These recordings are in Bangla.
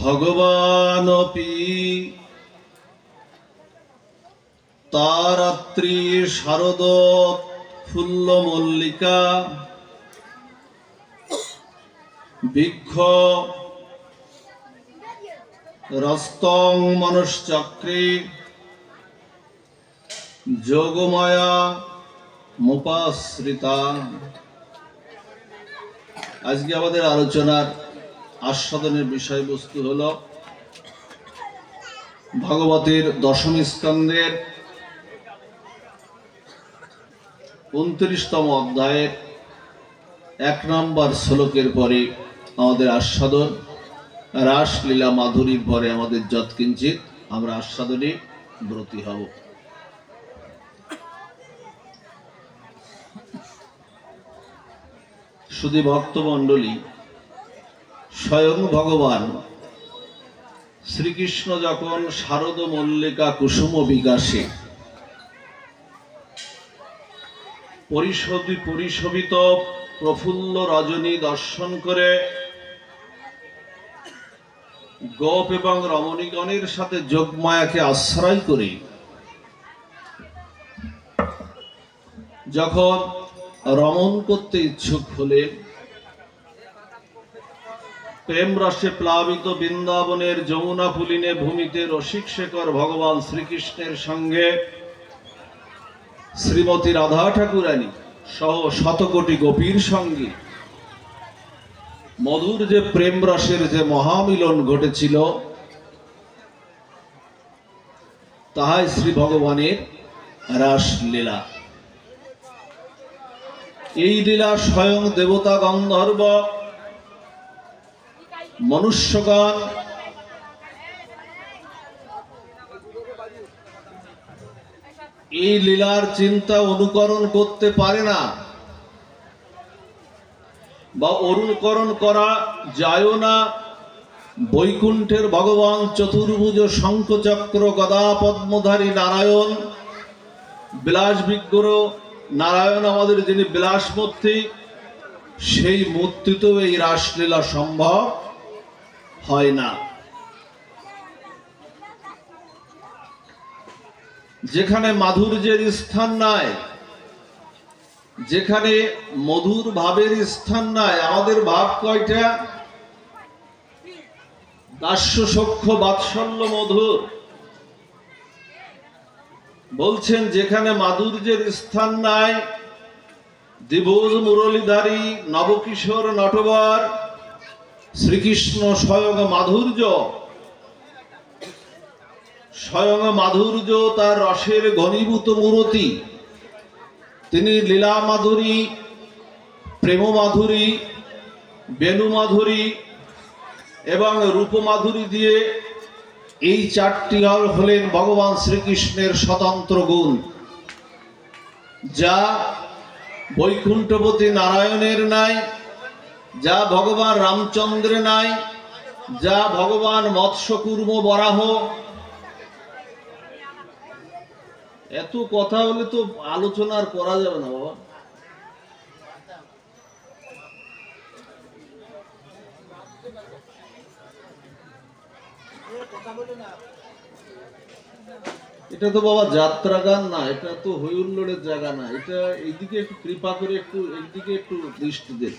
ভগবানপি তারাত্রি শারদ ফুল্ল মল্লিকা বৃক্ষ রস্তং মনুষ্চক্রে যোগমায়া মুপাশ্রিতা। আজকে আমাদের আলোচনার আস্বাদনের বিষয়বস্তু হল ভগবতের দশম স্কন্ধের 29তম অধ্যায়ের 1 নম্বর শ্লোকের পরে আমাদের আস্বাদন রাসলীলা মাধুরীর পরে আমাদের যৎকিঞ্চিত আমরা আস্বাদনে ব্রতী হব। শুধু ভক্তমণ্ডলী, স্বয়ং ভগবান শ্রীকৃষ্ণ যখন শারদ মল্লিকা কুসুম বিকাশে পরিশোভিত প্রফুল্ল রজনী দর্শন করে গোপ এবং রমণীগণের সাথে যোগমায়াকে আশ্রয় করে যখন রমণ করতে ইচ্ছুক হলে প্রেম রসে প্লাবিত বৃন্দাবনের যমুনা পুলিনে ভূমিতে রসিক শেখর ভগবান শ্রীকৃষ্ণের সঙ্গে শ্রীমতী রাধা ঠাকুরানী সহ শতকোটি গোপীর সঙ্গে মধুর যে প্রেম রসের যে মহামিলন ঘটেছিল তাহাই শ্রী ভগবানের রাসলীলা। এই লীলা স্বয়ং দেবতা গন্ধর্ব মনুষ্যগণ এই লীলার চিন্তা অনুকরণ করতে পারে না বা অনুকরণ করা যায় না। বৈকুণ্ঠের ভগবান চতুর্ভুজ শঙ্খচক্র গদা পদ্মধারী নারায়ণ বিলাস বিগ্রহ নারায়ণ আমাদের যিনি বিলাসমূর্তি, সেই মূর্তিতেও এই রাসলীলা সম্ভব হয় না। যেখানে মাধুর্যের স্থান নাই, যেখানে মধুর ভাবের স্থান নাই, আমাদের ভাব কয়টা? দাস্য সখ্য বাৎসল্য মধুর। বলছেন যেখানে মাধুর্যের স্থান নাই, দিবজ মুরলীধারী নবকিশোর নটবর শ্রীকৃষ্ণ স্বয়ং মাধুর্য, স্বয়ং মাধুর্য তার রসের ঘনীভূত মূরতি। তিনি লীলা মাধুরী, প্রেম মাধুরী, বেণু মাধুরী এবং রূপ মাধুরী দিয়ে এই চারটি হলেন ভগবান শ্রীকৃষ্ণের স্বতন্ত্র গুণ, যা বৈকুণ্ঠপতি নারায়ণের নাই, যা ভগবান রামচন্দ্রের নাই, যা ভগবান মৎস্যকূর্ম বরাহ। এত কথা হলে তো আলোচনা আর করা যাবে না বাবা। এটা তো বাবা যাত্রা গান না, এটা তো হইহুল্লোড়ের জায়গা না। এটা এইদিকে একটু কৃপা করে একটু এইদিকে একটু দৃষ্টি দেন।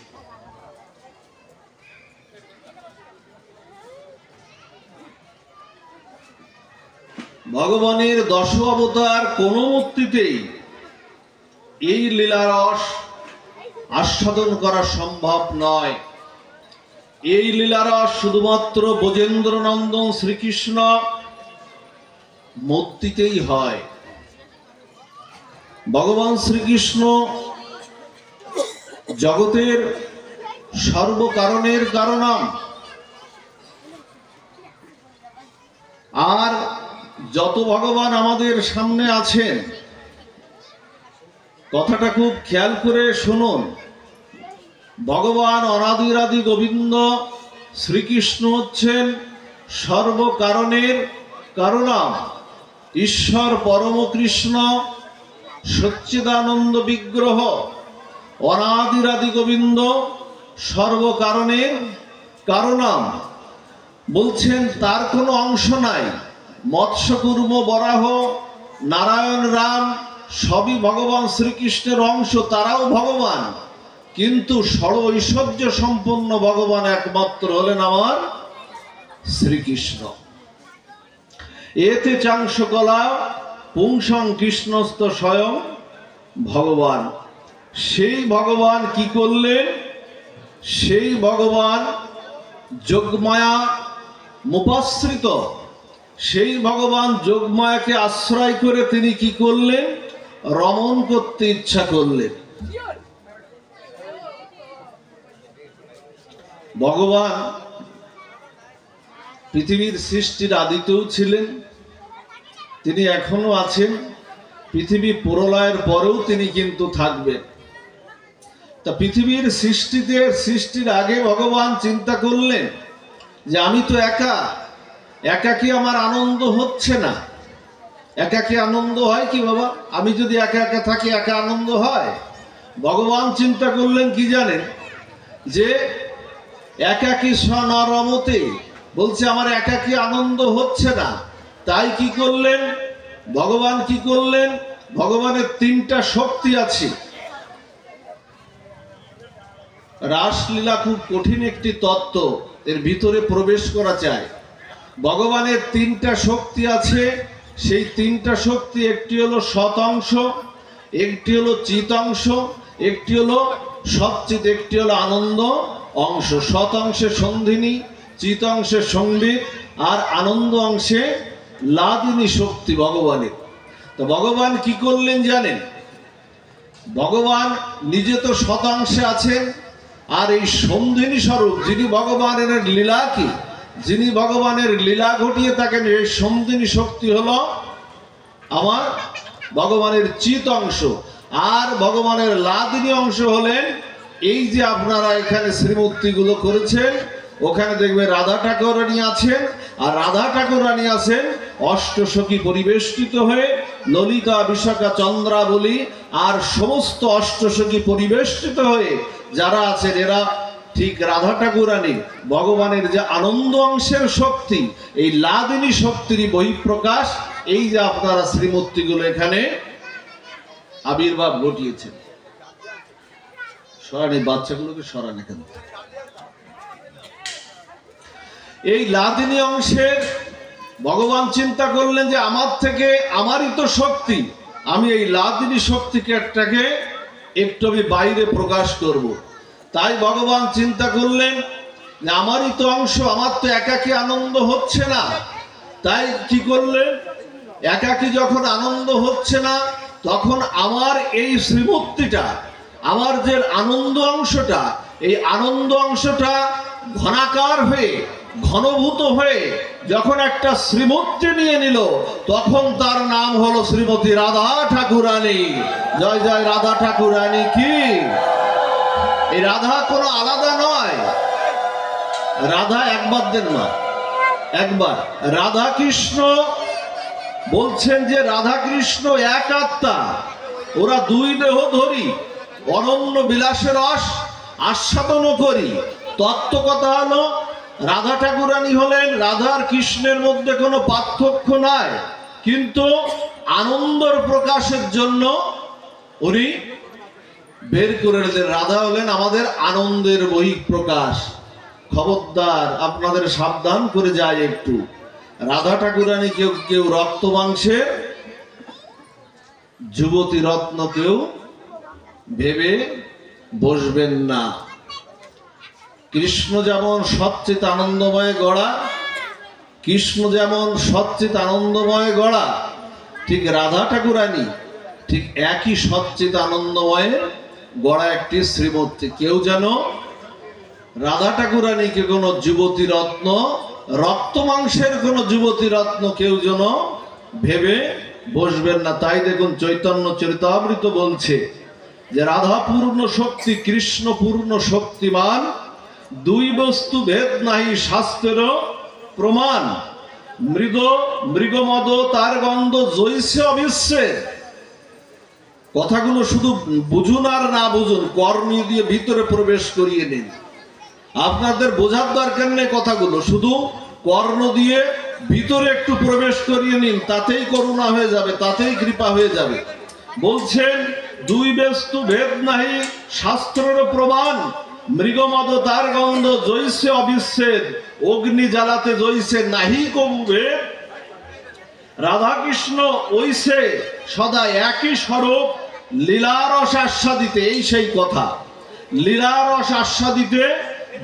ভগবানের দশ অবতার কোন মূর্তিতেই এই লীলারস আস্বাদন করা সম্ভব নয়। এই লীলারস শুধুমাত্র ব্রজেন্দ্র নন্দন শ্রীকৃষ্ণ মূর্তিতেই হয়। ভগবান শ্রীকৃষ্ণ জগতের সর্বকারণের কারণম, আর যত ভগবান আমাদের সামনে আছেন, কথাটা খুব খেয়াল করে শুনুন। ভগবান অনাদিরাদি গোবিন্দ শ্রীকৃষ্ণ হচ্ছেন সর্বকারণের কারণম। ঈশ্বর পরম কৃষ্ণ সচ্চিদানন্দ বিগ্রহ অনাদিরাদি গোবিন্দ সর্বকারণের কারণম। বলছেন তার কোনো অংশ নাই। মৎস্য কুর্ম বরাহ নারায়ণ রাম সবই ভগবান শ্রীকৃষ্ণের অংশ, তারাও ভগবান, কিন্তু সর্ব ঐশ্বর্য সম্পন্ন ভগবান একমাত্র হলেন আমার শ্রীকৃষ্ণ। এতে চাংশকলা পুংসং কৃষ্ণস্ত স্বয়ং ভগবান। সেই ভগবান কি করলেন? সেই ভগবান যোগমায়া মুপাশ্রিত, সেই ভগবান যোগমায়াকে আশ্রয় করে তিনি কি করলেন? রমণ করতে ইচ্ছা করলেন। ভগবান পৃথিবীর সৃষ্টির আদিতেও ছিলেন, তিনি এখনো আছেন, পৃথিবী প্রলয়ের পরেও তিনি কিন্তু থাকবেন। তা পৃথিবীর সৃষ্টির আগে ভগবান চিন্তা করলেন যে আমি তো একাকী আমার আনন্দ হচ্ছে না। একাকী আনন্দ হয় কি বাবা? আমি যদি একা একা থাকি একা আনন্দ হয়? ভগবান চিন্তা করলেন কি জানেন? যে একাকী স্বনরমতে, বলছে আমার একাকী আনন্দ হচ্ছে না। তাই কি করলেন ভগবান? কি করলেন? ভগবানের তিনটা শক্তি আছে। রাসলীলা খুব কঠিন একটি তত্ত্ব, এর ভিতরে প্রবেশ করা চাই। ভগবানের তিনটা শক্তি আছে। সেই তিনটা শক্তি, একটি হলো সৎ অংশ, একটি হলো চিত অংশ, একটি হলো সচ্চিত, একটি হলো আনন্দ অংশ। সৎ অংশে সন্ধিনী, চিত অংশে সংবিত, আর আনন্দ অংশে লাদিনী শক্তি ভগবানের। তো ভগবান কি করলেন জানেন? ভগবান নিজে তো শতাংশে আছেন, আর এই সন্ধিনী স্বরূপ যিনি ভগবানের লীলা কি, যিনি ভগবানের লীলা ঘটিয়ে থাকেন, এই সন্ধিনী শক্তি হলো আমার ভগবানের চিত অংশ। আর ভগবানের লাদিনী অংশ হলেন এই যে আপনারা এখানে শ্রীমূর্তিগুলো করেছেন, ওখানে দেখবে রাধা ঠাকুরানী আছেন, আর রাধা ঠাকুরানী আছেন অষ্টসখী পরিবেষ্টিত হয়ে, ললিতা বিশাখা চন্দ্রাবলী আর সমস্ত অষ্টসখী পরিবেষ্টিত হয়ে যারা আছেন, এরা ঠিক রাধা ঠাকুরানী ভগবানের যে আনন্দ অংশের শক্তি, এই লাদিনী শক্তিরই বহিঃপ্রকাশ। এই যে আপনারা শ্রীমূর্তিগুলো এখানে আবির্ভাব ঘটিয়েছেন। সরানি বাচ্চাগুলোকে সরান এখানে। এই লাদিনী অংশের ভগবান চিন্তা করলেন যে আমার থেকে, আমারই তো শক্তি, আমি এই লাদিনী শক্তিকে একটু আমি বাইরে প্রকাশ করব। তাই ভগবান চিন্তা করলেন যে আমারই তো অংশ, আমার তো একাকী আনন্দ হচ্ছে না। তাই কি করলেন? একাকী যখন আনন্দ হচ্ছে না, তখন আমার এই শ্রীমূর্তিটা, আমার যে আনন্দ অংশটা, এই আনন্দ অংশটা ঘনাকার হয়ে, ঘনভূত হয়ে যখন একটা শ্রীমূর্তি নিয়ে নিল, তখন তার নাম হলো শ্রীমতী রাধা ঠাকুরানী। জয় জয় রাধা ঠাকুরানী কি। এই রাধা কোনো আলাদা নয়, রাধা একবার দেন না, একবার। রাধা কৃষ্ণ বলছেন যে রাধা কৃষ্ণ এক আত্মা, ওরা দুই দেহ ধরি, অনন্য বিলাসের রস আস্বাদন করি। তত্ত্ব কথা হলো রাধা ঠাকুরানী হলেন, রাধার কৃষ্ণের মধ্যে কোনো পার্থক্য নাই, কিন্তু আনন্দর প্রকাশের জন্য উনি বের করে দিলেন। রাধা হলেন আমাদের আনন্দের বহিঃপ্রকাশ। খবরদার, আপনাদের সাবধান করে যায় একটু। রাধা ঠাকুরানী কেউ কেউ রক্ত মাংসের যুবতী রত্ন কেউ ভেবে বসবেন না। কৃষ্ণ যেমন সচ্চিত আনন্দময় গড়া, কৃষ্ণ যেমন সচ্চিত আনন্দময় গড়া, ঠিক রাধা ঠাকুরানী ঠিক একই সচ্চিত আনন্দময় গড়া একটি শ্রীমূর্তি। কেউ যেন রাধা ঠাকুরানীকে কোনো যুবতী রত্ন, রক্ত মাংসের কোনো যুবতী রত্ন কেউ যেন ভেবে বসবেন না। তাই দেখুন চৈতন্য চরিতামৃত বলছে যে রাধা পূর্ণ শক্তি, কৃষ্ণ পূর্ণ শক্তিমান, দুই বস্তু ভেদ নাহি শাস্ত্রের প্রমাণ। মৃগমদ তার গন্ধ জৈসে অবিশ্বে। কথাগুলো শুধু বুঝুন আর না বুঝুন, কর্মী দিয়ে ভিতরে প্রবেশ করিয়ে নিন। আপনাদের বোঝার দরকার নেই কথাগুলো, শুধু কর্ণ দিয়ে ভিতরে একটু প্রবেশ করিয়ে নিন, তাতেই করুণা হয়ে যাবে, তাতেই কৃপা হয়ে যাবে। বলছেন দুই বস্তু ভেদ নাহি শাস্ত্রের প্রমাণ, মৃগমদ তার গন্ধ জৈসে অবিচ্ছেদ, অগ্নি জ্বালাতে জৈসে নাহি কবু ভেদ। রাধাকৃষ্ণ ওইসে সদা একই স্বরূপ, লীলারস আস্বাদিতে, এই সেই কথা, লীলারস আস্বাদিতে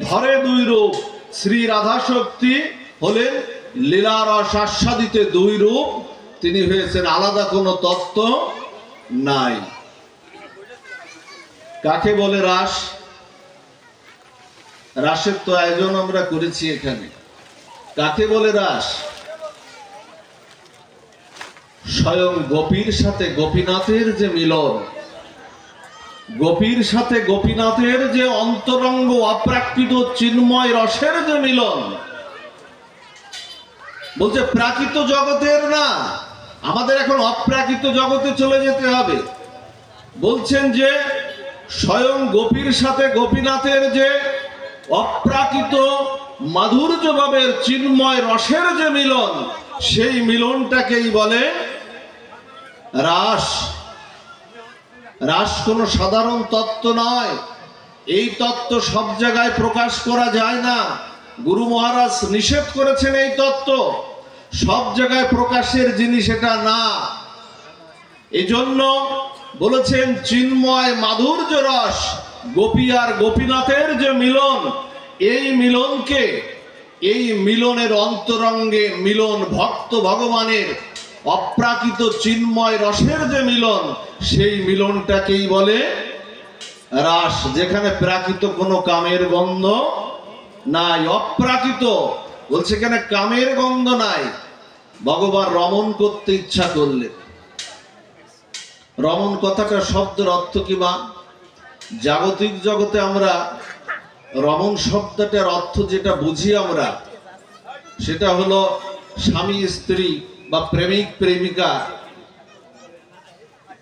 ধরে দুই রূপ। শ্রী রাধা শক্তি হলেন লীলারস আস্বাদিতে দুই রূপ, তিনি হয়েছেন, আলাদা কোনো তত্ত্ব নাই। কাকে বলে রাস? রাসের তো আয়োজন আমরা করেছি এখানে। কাকে বলে রাস? স্বয়ং গোপীর সাথে গোপীনাথের যে মিলন, গোপীর সাথে গোপীনাথের যে অন্তরঙ্গ অপ্রাকৃত চিন্ময় রসের যে মিলন। বলছে প্রাকৃত জগতের না, আমাদের এখন অপ্রাকৃত জগতে চলে যেতে হবে। বলছেন যে স্বয়ং গোপীর সাথে গোপীনাথের যে অপ্রাকৃত মাধুর্য ভাবের চিন্ময় রসের যে মিলন, সেই মিলনটাকেই বলে রাস। রাস কোনো সাধারণ তত্ত্ব নয়, এই তত্ত্ব সব জায়গায় প্রকাশ করা যায় না। গুরু মহারাজ নিষেধ করেছেন এই তত্ত্ব, সব জায়গায় প্রকাশের জিনিস এটা না। এজন্য বলেছেন চিন্ময় মাধুর্য রস, গোপী আর গোপীনাথের যে মিলন, এই মিলনকে, এই মিলনের অন্তরঙ্গে মিলন, ভক্ত ভগবানের অপ্রাকৃত চিন্ময় রসের যে মিলন, সেই মিলনটাকেই বলে রাস। যেখানে প্রাকৃত কোনো কামের গন্ধ নাই, অপ্রাকৃত। বলছে এখানে কামের গন্ধ নাই। ভগবান রমণ করতে ইচ্ছা করলেন। রমণ কথাটা শব্দের অর্থ কি বা? জাগতিক জগতে আমরা রমণ শব্দটার অর্থ যেটা বুঝি আমরা, সেটা হলো স্বামী স্ত্রী বা প্রেমিক প্রেমিকা,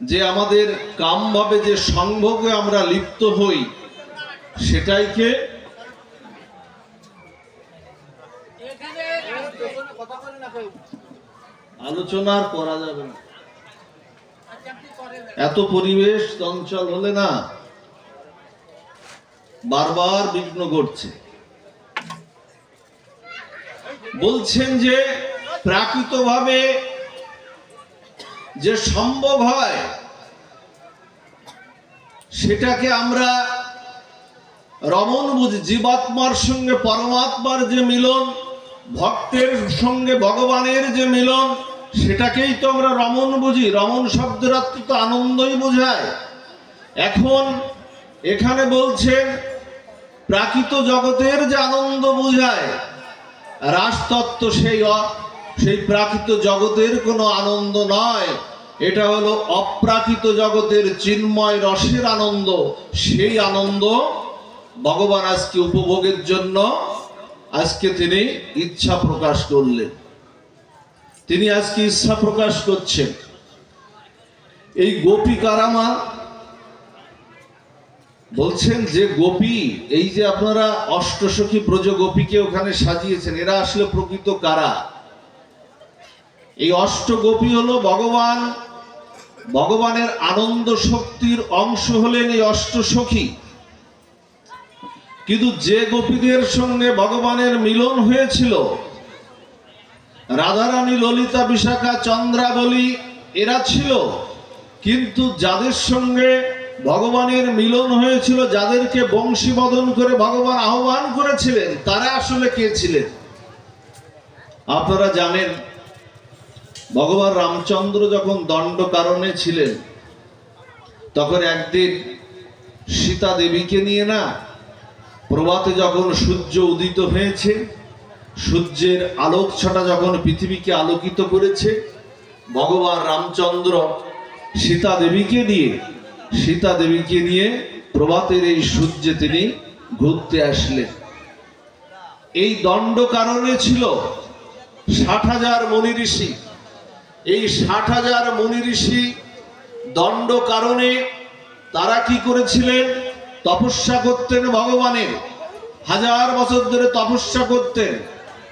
যে আমাদের কামভাবে যে সংভোগে আমরা লিপ্ত হই, সেটাইকে আলোচনা করা যাবে না। এত পরিবেশ চঞ্চল হলে না বারবার বিঘ্ন ঘটছে। বলছেন যে প্রাকৃতভাবে যে সম্ভব হয়, সেটাকে আমরা রমণ বুঝি। জীবাত্মার সঙ্গে পরমাত্মার যে মিলন, ভক্তের সঙ্গে ভগবানের যে মিলন, সেটাকেই তো আমরা রমণ বুঝি। রমণ শব্দের অর্থ তো আনন্দই বোঝায়। এখন এখানে বলছেন প্রাকৃত জগতের যে আনন্দ বোঝায়, রাসতত্ত্ব সেই প্রাকৃত জগতের কোনো আনন্দ নয়। এটা হলো অপ্রাকৃত জগতের চিন্ময় রসের আনন্দ। সেই আনন্দ ভগবান আজকে উপভোগের জন্য আজকে তিনি ইচ্ছা প্রকাশ করলেন। তিনি আজকে ইচ্ছা প্রকাশ করছেন। এই গোপী কারামা বলছেন যে গোপী, এই যে আপনারা অষ্টসখী ব্রজ গোপীকে ওখানে সাজিয়েছেন, এরা আসলে প্রকৃত কারা? এই অষ্টগোপী হলো ভগবান, ভগবানের আনন্দ শক্তির অংশ হলেন এই অষ্টসখী। কিন্তু যে গোপীদের সঙ্গে ভগবানের মিলন হয়েছিল, রাধারানী, ললিতা, বিশাখা, চন্দ্রাবলী, এরা ছিল। কিন্তু যাদের সঙ্গে ভগবানের মিলন হয়েছিল, যাদেরকে বংশীবদন করে ভগবান আহ্বান করেছিলেন, তারা আসলে কে ছিলেন? আপনারা জানেন, ভগবান রামচন্দ্র যখন দণ্ডকারণে ছিলেন, তখন একদিন সীতা দেবীকে নিয়ে না, প্রভাতে যখন সূর্য উদিত হয়েছে, সূর্যের আলোক ছটা যখন পৃথিবীকে আলোকিত করেছে, ভগবান রামচন্দ্র সীতা দেবীকে নিয়ে প্রভাতের এই সূর্যে তিনি ঘুরতে আসলেন। এই দণ্ডকারণে ছিল 60,000 মুনি ঋষি। এই 60,000 মুনি ঋষি দণ্ডকারণে তারা কি করেছিলেন? তপস্যা করতেন ভগবানের, 1000 বছর ধরে তপস্যা করতেন।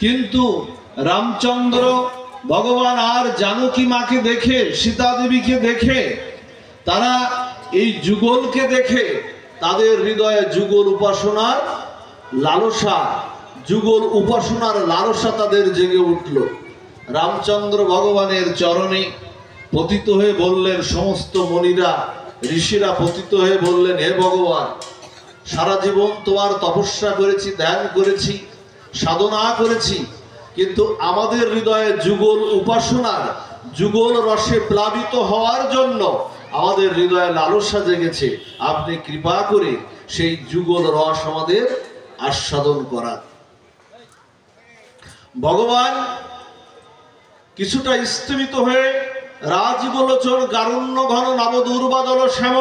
কিন্তু রামচন্দ্র ভগবান আর জানকী মাকে দেখে, সীতা দেবীকে দেখে, তারা এই যুগলকে দেখে তাদের হৃদয়ে যুগল উপাসনার লালসা, যুগল উপাসনার লালসা তাদের জেগে উঠল। রামচন্দ্র ভগবানের চরণে পতিত হয়ে বললেন, সমস্ত মুনিরা ঋষিরা পতিত হয়ে বললেন, হে ভগবান, সারা জীবন তোমার তপস্যা করেছি, ধ্যান করেছি, সাধনা করেছি, কিন্তু আমাদের হৃদয়ে যুগল উপাসনার, যুগল রসে প্লাবিত হওয়ার জন্য আমাদের হৃদয়ে লালসা জেগেছে। আপনি কৃপা করে সেই যুগল রস আমাদের আস্বাদন করান। ভগবান কিছুটা স্থিমিত হয়ে রাজগোলোচন গারুণ্য ঘন নব দুর্বাদল শ্যাম,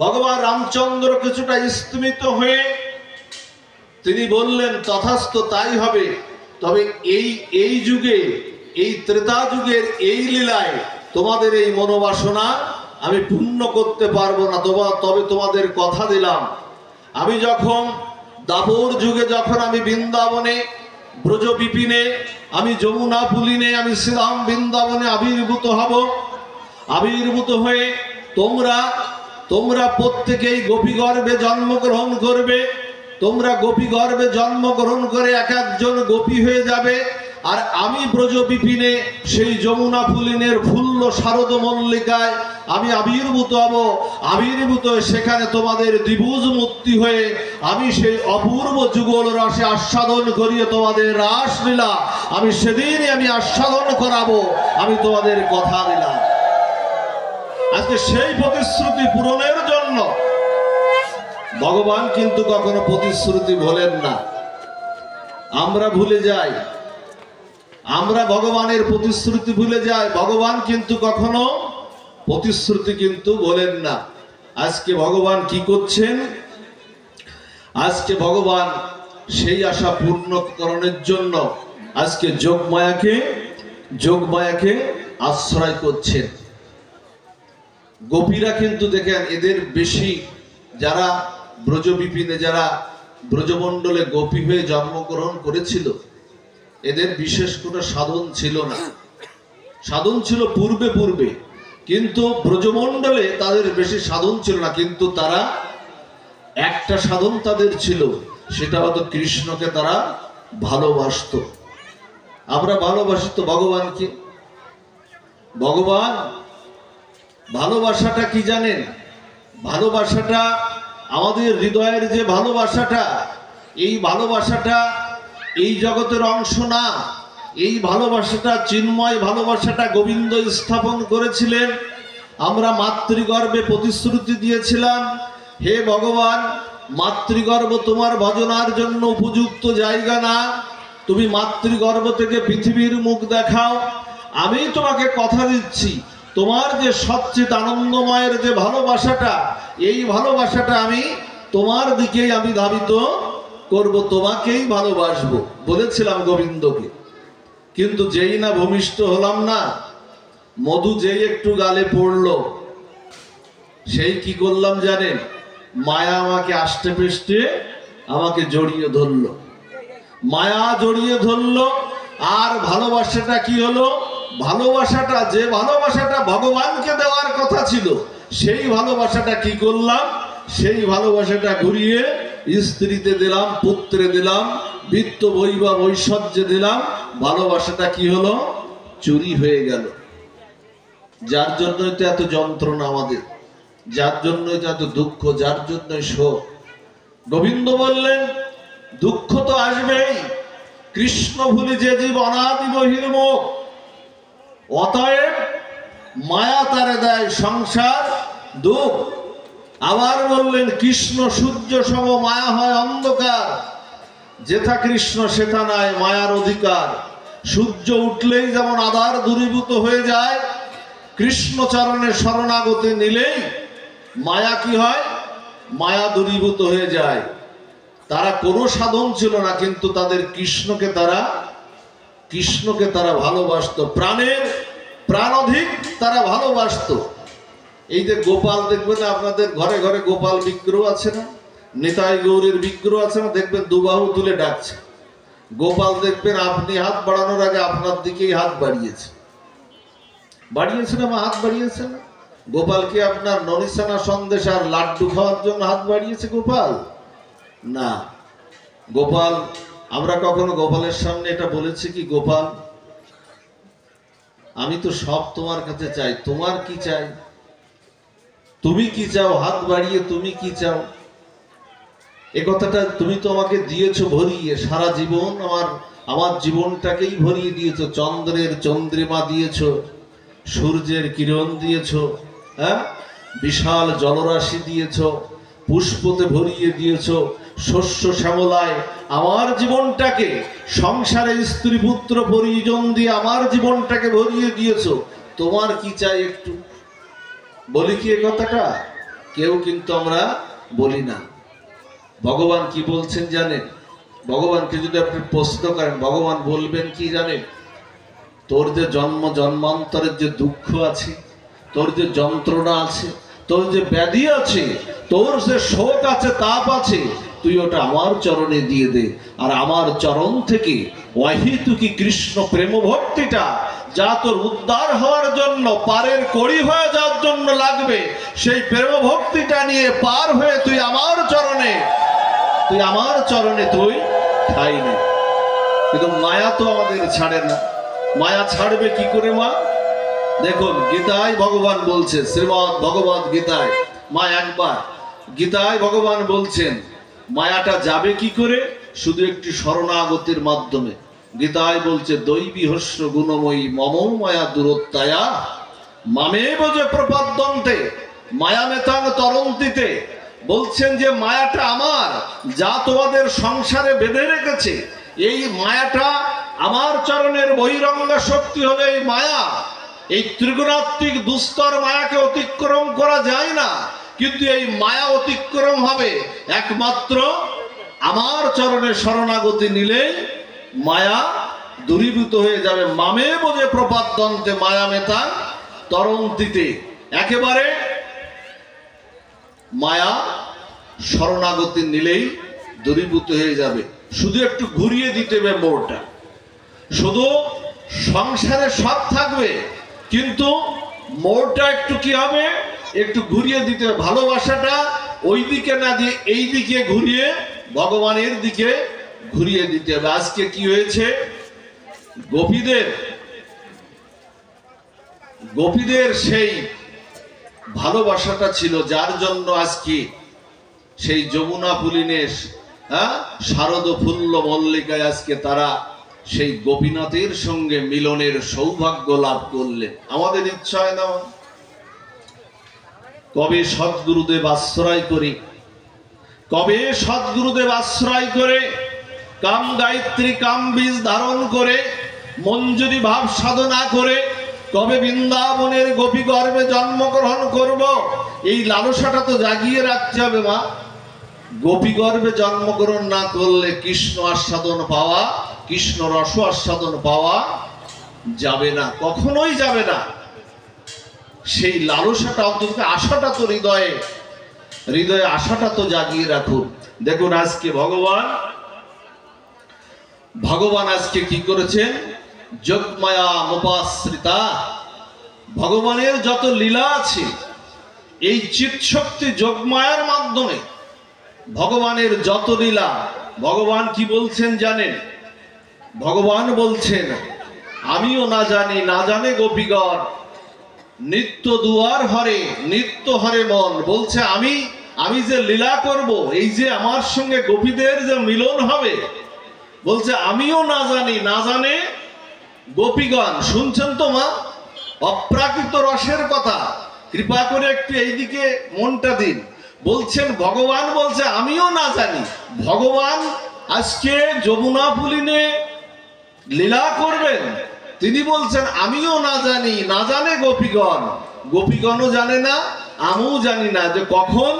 ভগবান রামচন্দ্র কিছুটা স্থিমিত হয়ে তিনি বললেন, তথাস্তু, তাই হবে। তবে এই যুগে, এই ত্রেতা যুগের এই লীলায় তোমাদের এই মনোবাসনা আমি পূর্ণ করতে পারবো না, তবে তোমাদের কথা দিলাম, আমি যখন দাপর যুগে, যখন আমি বৃন্দাবনে ব্রজ বিপিনে, আমি যমুনা পুলিনে, আমি শ্রীরাম বৃন্দাবনে আবির্ভূত হব, আবির্ভূত হয়ে তোমরা প্রত্যেকেই গোপী গর্ভে জন্মগ্রহণ করবে। তোমরা গোপী গর্ভে জন্মগ্রহণ করে এক একজন গোপী হয়ে যাবে, আর আমি ব্রজ বিপিনে সেই যমুনা পুলিনের ফুল্ল শারদ মল্লিকায় আমি আবির্ভূত হব। আবির্ভূত হয়ে সেখানে তোমাদের দ্বিভুজ মূর্তি হয়ে আমি সেই অপূর্ব যুগল রসে আস্বাদন করিয়ে তোমাদের রাসলীলা আমি সেদিনই আমি আস্বাদন করাবো, আমি তোমাদের কথা দিলাম। আজকে সেই প্রতিশ্রুতি পূরণের জন্য ভগবান কিন্তু কখনো প্রতিশ্রুতি ভোলেন না। আমরা ভুলে যাই, আমরা ভগবানের প্রতিশ্রুতি ভুলে যাই। ভগবান কিন্তু কখনো প্রতিশ্রুতি কিন্তু বলেন না। আজকে ভগবান কি করছেন? আজকে ভগবান সেই আশা পূর্ণকরণের জন্য আজকে যোগমায়াকে আশ্রয় করছেন। গোপীরা কিন্তু দেখেন, এদের বেশি যারা ব্রজ বিপিনে, যারা ব্রজমণ্ডলে গোপী হয়ে জন্মগ্রহণ করেছিল, এদের বিশেষ কোনো সাধন ছিল না। সাধন ছিল পূর্বে, কিন্তু ব্রজমণ্ডলে তাদের বেশি সাধন ছিল না। কিন্তু তারা একটা সাধন তাদের ছিল, সেটা হয়তো কৃষ্ণকে তারা ভালোবাসত। আমরা ভালোবাসি তো ভগবানকে। ভগবান ভালোবাসাটা কি জানেন? ভালোবাসাটা আমাদের হৃদয়ের যে ভালোবাসাটা, এই ভালোবাসাটা এই জগতের অংশ না। এই ভালোবাসাটা চিন্ময় ভালোবাসাটা গোবিন্দ স্থাপন করেছিলেন। আমরা মাতৃগর্ভে প্রতিশ্রুতি দিয়েছিলাম, হে ভগবান, মাতৃগর্ভ তোমার ভজনার জন্য উপযুক্ত জায়গা না, তুমি মাতৃগর্ভ থেকে পৃথিবীর মুখ দেখাও। আমি তোমাকে কথা দিচ্ছি, তোমার যে সচ্চিত আনন্দময়ের যে ভালোবাসাটা, এই ভালোবাসাটা আমি তোমার দিকেই আমি ধাবিত করব, তোমাকেই ভালোবাসবো বলেছিলাম গোবিন্দকে। কিন্তু যেই না ভূমিষ্ঠ হলাম না, মধু যেই একটু গালে পড়লো, সেই কি করলাম জানেন? মায়া আমাকে আষ্টে পৃষ্ঠে আমাকে জড়িয়ে ধরলো, মায়া জড়িয়ে ধরলো। আর ভালোবাসাটা কি হলো? ভালোবাসাটা, যে ভালোবাসাটা ভগবানকে দেওয়ার কথা ছিল, সেই ভালোবাসাটা কি করলাম? সেই ভালোবাসাটা ঘুরিয়ে স্ত্রীতে দিলাম, পুত্রে দিলাম, বিত্ত বৈভব ঐশ্বর্যে দিলাম। ভালোবাসাটা কি হলো? চুরি হয়ে গেল। যার জন্যই তো এত যন্ত্রণা আমাদের, যার জন্যই তো এত দুঃখ, যার জন্যই শোক। গোবিন্দ বললেন, দুঃখ তো আসবেই, কৃষ্ণ ভুলি যে জীব অনাদি বহির্মুখ, অতএব মায়া তারে দেয় সংসার দুঃখ। আবার বললেন, কৃষ্ণ সূর্য সম, মায়া হয় অন্ধকার, যেথা কৃষ্ণ সেথা নাই মায়ার অধিকার। সূর্য উঠলেই যেমন আধার দূরীভূত হয়ে যায়, কৃষ্ণ চরণে শরণাগতি নিলেই মায়া কি হয়? মায়া দূরীভূত হয়ে যায়। তারা কোনো সাধন ছিল না, কিন্তু তাদের কৃষ্ণকে তারা ভালোবাসত, প্রাণের প্রাণ অধিক তারা ভালোবাসত। এই যে গোপাল, দেখবেন আপনাদের ঘরে ঘরে গোপাল বিগ্রহ আছে না, নিতাই গৌরীর বিগ্রহ আছে না, দেখবেন দুবাহু তুলে ডাকছে, গোপাল দেখবেন আপনি হাত বাড়ানোর আগে আপনার দিকেই হাত বাড়িয়েছে। বাড়িয়েছে না মা? হাত বাড়িয়েছে না? গোপাল কি আপনার ননিসানা সন্দেশ আর লাড্ডু খাওয়ার জন্য হাত বাড়িয়েছে গোপাল? না। গোপাল, আমরা কখনো গোপালের সামনে এটা বলেছি কি, গোপাল আমি তো সব তোমার কাছে চাই, তোমার কি চাই? তুমি কি চাও? হাত বাড়িয়ে তুমি কি চাও? এ কথাটা তুমি তো আমাকে দিয়েছো ভরিয়ে, সারা জীবন আমার জীবনটাকেই ভরিয়ে দিয়েছো। চন্দ্রের চন্দ্রিমা দিয়েছো, সূর্যের কিরণ দিয়েছো, হ্যাঁ, বিশাল জলরাশি দিয়েছো, পুষ্পতে ভরিয়ে দিয়েছো, শস্য শ্যামলায় আমার জীবনটাকে, সংসারে স্ত্রী পুত্র পরিজন দিয়ে আমার জীবনটাকে ভরিয়ে দিয়েছো। তোমার কি চাই একটু? বলি কি এ কথাটা? কেউ কিন্তু আমরা বলি না। ভগবান কি বলছেন জানেন? ভগবানকে যদি আপনি প্রশ্ন করেন, ভগবান বলবেন কি জানেন? তোর যে জন্ম জন্মান্তরের যে দুঃখ আছে, তোর যে যন্ত্রণা আছে, তোর যে ব্যাধি আছে, তোর যে শোক আছে, তাপ আছে, তুই ওটা আমার চরণে দিয়ে দে। আর আমার চরণ থেকে অহেতুকি কৃষ্ণ প্রেম ভক্তিটা যা তোর উদ্ধার হওয়ার জন্য, পারের কড়ি হয়ে যাওয়ার জন্য লাগবে, সেই প্রেম ভক্তিটা নিয়ে পার হয়ে তুই আমার চরণে তুই ঠাই নে। কিন্তু মায়া তো আমাদের ছাড়ে না। মায়া ছাড়বে কি করে মা? দেখুন, গীতায় ভগবান বলছে, শ্রীমদ্ ভগবদ গীতায়, মা একবার গীতায় ভগবান বলছেন মায়াটা যাবে কি করে? শুধু একটি শরণাগতির মাধ্যমে। গীতায় বলছে, দৈবী হস্য গুণময়ী মম মায়া দূরত্বায়া মামেব যে প্রপদ্যন্তে মায়া মেতাং তরন্তিতে। বলছেন যে মায়াটা আমার, যা তোমাদের সংসারে বেঁধে রেখেছে, এই মায়াটা আমার চরণের বহিরঙ্গ শক্তি হলে এই মায়া, এই ত্রিগুণাত্মিক দুস্তর মায়াকে অতিক্রম করা যায় না। কিন্তু এই মায়া অতিক্রম হবে একমাত্র আমার চরণে শরণাগতি নিলে মায়া দূরীভূত হয়ে যাবে। মামে বোঝে প্রপাদ্যন্তে মায়া মেতা তরন্তিতে। একেবারে মায়া শরণাগতি নিলেই দূরীভূত হয়ে যাবে। শুধু একটু ঘুরিয়ে দিতে হবে মোড়টা। শুধু সংসারে সব থাকবে, কিন্তু মোড়টা একটু কি হবে, একটু ঘুরিয়ে দিতে হবে। ভালোবাসাটা ওই দিকে না দিয়ে এই দিকে ঘুরিয়ে ভগবানের দিকে ঘুরিয়ে দিতে হবে। আজকে কি হয়েছে, গোপীদের সেই ভালোবাসাটা ছিল, যার জন্য আজকে সেই যমুনা পুলিনের, হ্যাঁ, শারদ ফুল্ল মল্লিকায় আজকে তারা সেই গোপীনাথের সঙ্গে মিলনের সৌভাগ্য লাভ করলেন। আমাদের ইচ্ছা হয় না কবে সদ্গুরুদেব আশ্রয় করি, কবে সদ্গুরুদেব আশ্রয় করে কাম গায়ত্রী কাম বীজ ধারণ করে মঞ্জুরি ভাব সাধনা করে কবে বৃন্দাবনের গোপী গর্ভে জন্মগ্রহণ করব? এই লালসাটা তো জাগিয়ে রাখতে হবে মা। গোপী গর্ভে জন্মগ্রহণ না করলে কৃষ্ণ আস্বাদন পাওয়া, কৃষ্ণ রস আস্বাদন পাওয়া যাবে না, কখনোই যাবে না। সেই লালসাটা, অন্তত আশাটা তো হৃদয়ে আশাটা তো জাগিয়ে রাখুন। দেখুন আজকে ভগবান আজকে কি করেছেন? যোগমায়া মোপাশ্রিতা, ভগবানের যত লীলা আছে এই চিৎ শক্তি যোগমায়ার মাধ্যমে ভগবানের যত লীলা, ভগবান কি বলছেন জানেন? ভগবান বলছেন, আমিও না জানি না জানে গোপীগণ, নিত্য দুয়ার হরে নিত্য হরে মন। বলছে আমি যে লীলা করব, এই যে আমার সঙ্গে গোপীদের যে মিলন হবে, বলছে আমিও না জানি না জানে গোপীগণ। শুনছেন তো মা? অপ্রাকৃত রসের কথা, কৃপা করে একটু এইদিকে মনটা দিন। বলছেন ভগবান বলছে আমিও না জানি। ভগবান আজকে যমুনা পুলিনে লীলা করবেন, তিনি বলছেন আমিও না জানি না জানে গোপীগণ। গোপীগণও জানে না, আমিও জানি না যে কখন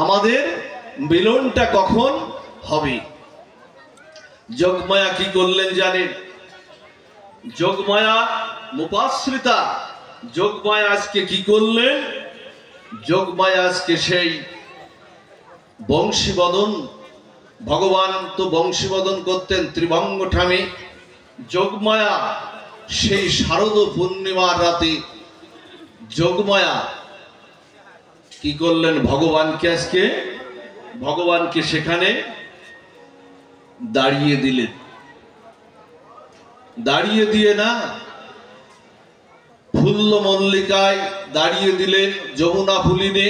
আমাদের মিলনটা কখন হবে। যোগমায়া কি করলেন জানেন? যোগমায়া মুপাশ্রিতা, যোগমায়া আজকে কি করলেন? যোগমায়া আজকে সেই বংশীবদন ভগবান তো বংশীবদন করতেন ত্রিভঙ্গ ঠামে যোগমায়া। সেই শারদ পূর্ণিমার রাতে যোগমায়া কি করলেন, ভগবানকে সেখানে দাঁড়িয়ে দিলেন। দাঁড়িয়ে দিয়ে না, ফুল্ল মল্লিকায় দাঁড়িয়ে দিলেন, যমুনা ফুলিনে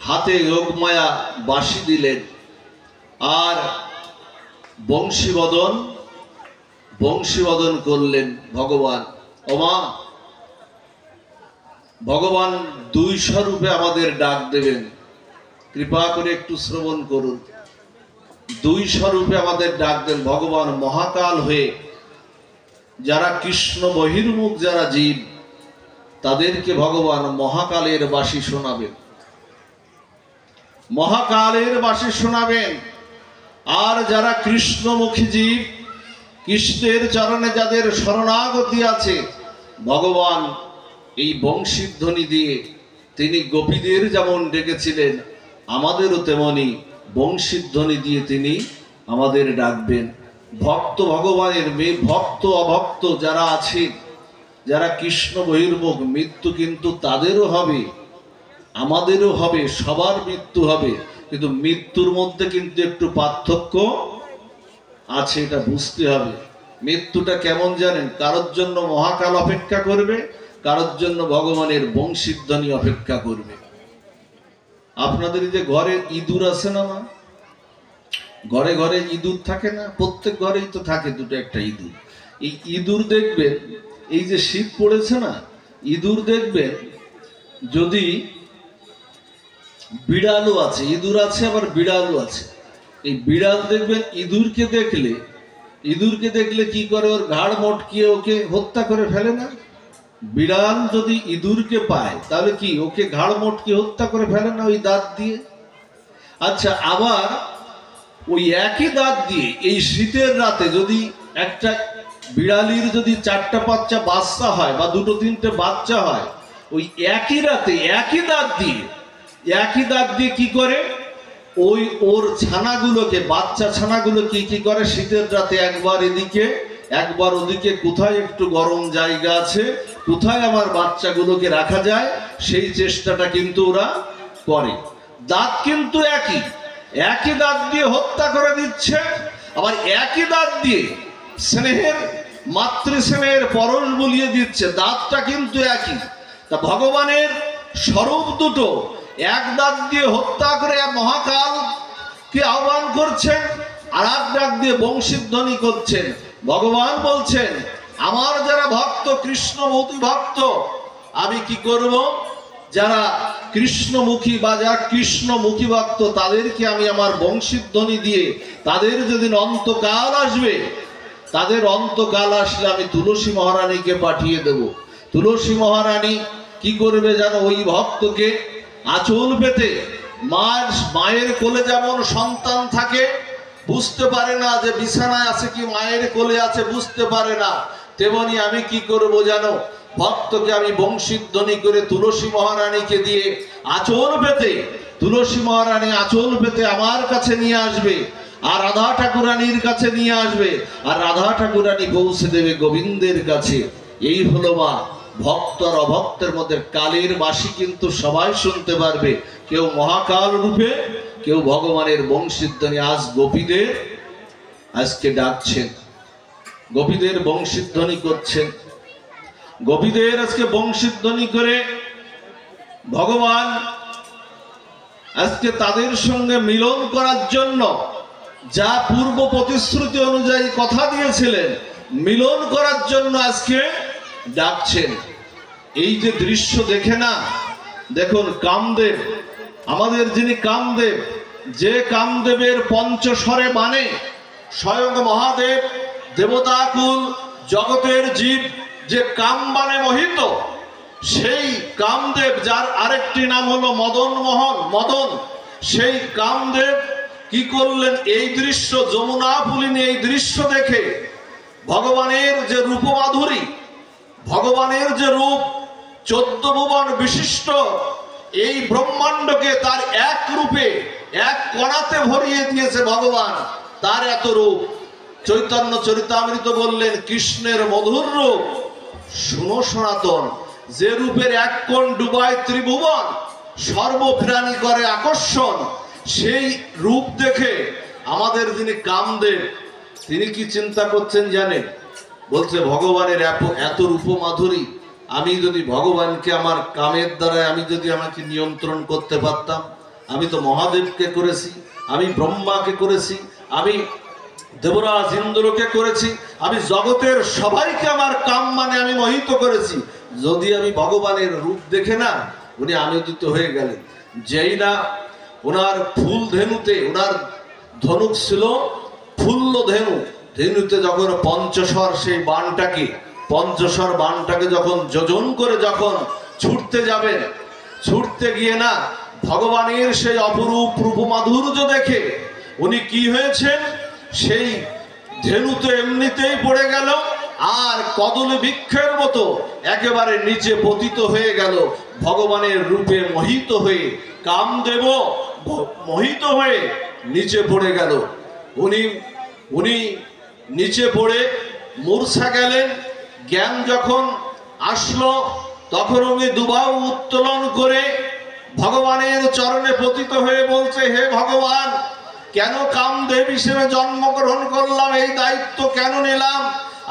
হাতে যোগমায়া বাঁশি দিলেন, আর বংশীবদন করলেন ভগবান। ওমা, ভগবান দুই স্বরূপে আমাদের ডাক দেবেন, কৃপা করে একটু শ্রবণ করুন। দুই স্বরূপে আমাদের ডাক দেন ভগবান মহাকাল হয়ে। যারা কৃষ্ণ বহির্মুখ যারা জীব, তাদেরকে ভগবান মহাকালের বাঁশি শোনাবেন, মহাকালের বাঁশি শোনাবেন। আর যারা কৃষ্ণমুখী জীব, কৃষ্ণের চরণে যাদের শরণাগতি আছে, ভগবান এই বংশীধ্বনি দিয়ে তিনি গোপীদের যেমন ডেকেছিলেন, আমাদেরও তেমনি বংশীধ্বনি দিয়ে তিনি আমাদের ডাকবেন। ভক্ত ভগবানের ভক্ত অভক্ত যারা আছে, যারা কৃষ্ণ বহির্মুখ, মৃত্যু কিন্তু তাদেরও হবে, আমাদেরও হবে, সবার মৃত্যু হবে। কিন্তু মৃত্যুর মধ্যে কিন্তু একটু পার্থক্য আছে, এটা বুঝতে হবে। মৃত্যুটা কেমন জানেন? কারোর জন্য মহাকাল অপেক্ষা করবে, কারোর জন্য ভগবানের বংশীধ্বনি অপেক্ষা করবে। আপনাদের যে ঘরে ইঁদুর আছে না, ঘরে ঘরে ইঁদুর থাকে না? প্রত্যেক ঘরেই তো থাকে দুটো একটা ইঁদুর। এই ইঁদুর দেখবেন, এই যে শীত পড়েছে না, ইঁদুর দেখবেন, যদি বিড়ালও আছে, ইঁদুর আছে আবার বিড়ালও আছে। এই বিড়াল দেখবেন ইঁদুরকে দেখলে কি করে, ওর ঘাড় মটকিয়ে ওকে হত্যা করে ফেলে না? বিড়াল যদি ইঁদুরকে পায় তাহলে কি ওকে ঘাড় মটকিয়ে হত্যা করে ফেলে না ওই দাঁত দিয়ে? আচ্ছা, আবার ওই একই দাঁত দিয়ে এই শীতের রাতে যদি একটা বিড়ালির যদি 4-5টা বাচ্চা হয় বা 2-3টে বাচ্চা হয়, ওই একই রাতে একই দাঁত দিয়ে কি করে, ওই ওর ছানাগুলোকে, বাচ্চা ছানাগুলোকে কি করে, শীতের রাতে একবার এদিকে একবার ওদিকে, কোথায় একটু গরম জায়গা আছে, কোথায় আমার বাচ্চাগুলোকে রাখা যায়, সেই চেষ্টাটা কিন্তু ওরা করে। দাঁত কিন্তু একই দাঁত দিয়ে হত্যা করে দিচ্ছে, আবার একই দাঁত দিয়ে স্নেহের, মাতৃস্নেহের পরশ বুলিয়ে দিচ্ছে। দাঁতটা কিন্তু একই। তা ভগবানের স্বরূপ দুটো, এক দাঁত দিয়ে হত্যা করে মহাকালকে আহ্বান করছেন, আর এক দাঁত দিয়ে বংশীধ্বনি করছেন। ভগবান বলছেন, আমার যারা ভক্ত, কৃষ্ণমূর্তি ভক্ত, আমি কি করব, যারা কৃষ্ণমুখী বা যারা কৃষ্ণমুখী ভক্ত, তাদেরকে আমি আমার বংশীধ্বনি দিয়ে, তাদের যেদিন অন্তকাল আসবে, তাদের অন্তকাল আসলে আমি তুলসী মহারানীকে পাঠিয়ে দেব। তুলসী মহারানী কি করবে জানো? ওই ভক্তকে আঁচল পেতে, মায়ের কোলে যেমন সন্তান থাকে, বুঝতে পারে না যে বিছানায় আছে কি মায়ের কোলে আছে, বুঝতে পারে না, তেমনি আমি কি করব জানো? ভক্তকে আমি বংশীধ্বনি করে তুলসী মহারানীকে দিয়ে আঁচল পেতে, তুলসী মহারানী আঁচল পেতে আমার কাছে নিয়ে আসবে, আর রাধা ঠাকুরানীর কাছে নিয়ে আসবে, আর রাধা ঠাকুরানী পৌঁছে দেবে গোবিন্দের কাছে। এই হলো মা। ভক্ত আর অভক্তের মধ্যে কালের বাঁশি কিন্তু সবাই শুনতে পারবে, কেউ মহাকাল রূপে, কেউ ভগবানের বংশীধ্বনি। আজ গোপীদের আজকে ডাকছেন, গোপীদের বংশীধ্বনি করছেন, গোপীদের আজকে বংশীধ্বনি করে ভগবান আজকে তাদের সঙ্গে মিলন করার জন্য যা পূর্ব প্রতিশ্রুতি অনুযায়ী কথা দিয়েছিলেন, মিলন করার জন্য আজকে ডাকছেন। এই যে দৃশ্য দেখে না, দেখুন কামদেব, আমাদের যিনি কামদেব, যে কামদেবের পঞ্চস্বরে মানে স্বয়ং মহাদেব, দেবতাকুল জগতের জীব যে কাম বানে মোহিত, সেই কামদেব, যার আরেকটি নাম হলো মদন মোহন, মদন, সেই কামদেব কি করলেন? এই দৃশ্য, যমুনা ফুলিনী এই দৃশ্য দেখে ভগবানের যে রূপমাধুরী, ভগবানের যে রূপ, 14 ভুবন বিশিষ্ট এই ব্রহ্মাণ্ডকে তার এক রূপে এক কণাতে ভরিয়ে দিয়েছে ভগবান, তার এত রূপ। চৈতন্য চরিতামৃত বললেন কৃষ্ণের মধুর রূপ শুনো সনাতন, যে রূপের এক কোণ ডুবায় ত্রিভুবন, সর্বপ্রাণী করে আকর্ষণ। সেই রূপ দেখে আমাদের যিনি কামদেব, তিনি কি চিন্তা করছেন জানেন? বলছে ভগবানের এত রূপমাধুরী, আমি যদি ভগবানকে আমার কামের দ্বারা আমি যদি আমাকে নিয়ন্ত্রণ করতে পারতাম, আমি তো মহাদেবকে করেছি, আমি ব্রহ্মাকে করেছি, আমি দেবরাজ ইন্দ্রকে করেছি, আমি জগতের সবাইকে আমার কাম মানে আমি মোহিত করেছি। যদি আমি ভগবানের রূপ দেখে না, উনি আনন্দিত হয়ে গেলেন। যেই না ওনার ফুল ধেনুতে, ওনার ধনুক ছিল ফুল্ল ধেনু, ধেনুতে যখন পঞ্চশর সেই পঞ্চশর বাণটাকে যখন যোজন করে যখন ছুটতে যাবেন, ছুটতে গিয়ে না ভগবানের সেই অপরূপ রূপমাধুর্য দেখে উনি কি হয়েছেন, সেই ধেনুতে এমনিতেই পড়ে গেল, আর কদলে বৃক্ষের মতো একেবারে নিচে পতিত হয়ে গেল। ভগবানের রূপে মোহিত হয়ে কামদেব মোহিত হয়ে নিচে পড়ে গেল। উনি নিচে পড়ে মূর্ছা গেলেন। জ্ঞান যখন আসলো তখন উনি দুবাহু উত্তোলন করে ভগবানের চরণে পতিত হয়ে বলছে, হে ভগবান, কেন কামদেব হিসেবে জন্মগ্রহণ করলাম? এই দায়িত্ব কেন নিলাম?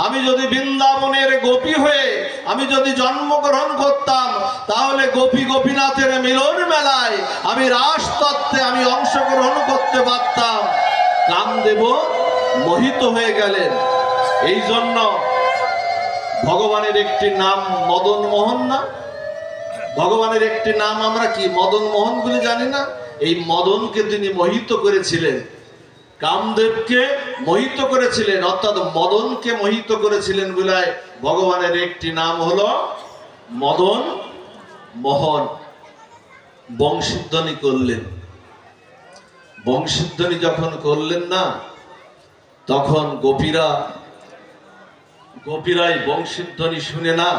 আমি যদি বৃন্দাবনের গোপী হয়ে আমি যদি জন্মগ্রহণ করতাম, তাহলে গোপীনাথের মিলন মেলায় আমি রাসতত্ত্বে আমি অংশগ্রহণ করতে পারতাম। কামদেব মোহিত হয়ে গেলেন। এই জন্য ভগবানের একটি নাম মদন মোহন না? ভগবানের একটি নাম আমরা কি মদন মোহন বলে জানি না? এই মদনকে তিনি মোহিত করেছিলেন, কামদেবকে মোহিত করেছিলেন, অর্থাৎ মদনকে মোহিত করেছিলেন বলে ভগবানের একটি নাম হলো মদন মোহন। বংশীধ্বনি করলেন। বংশীধ্বনি যখন করলেন না, তখন গোপীরাই বংশীধ্বনি শুনে না,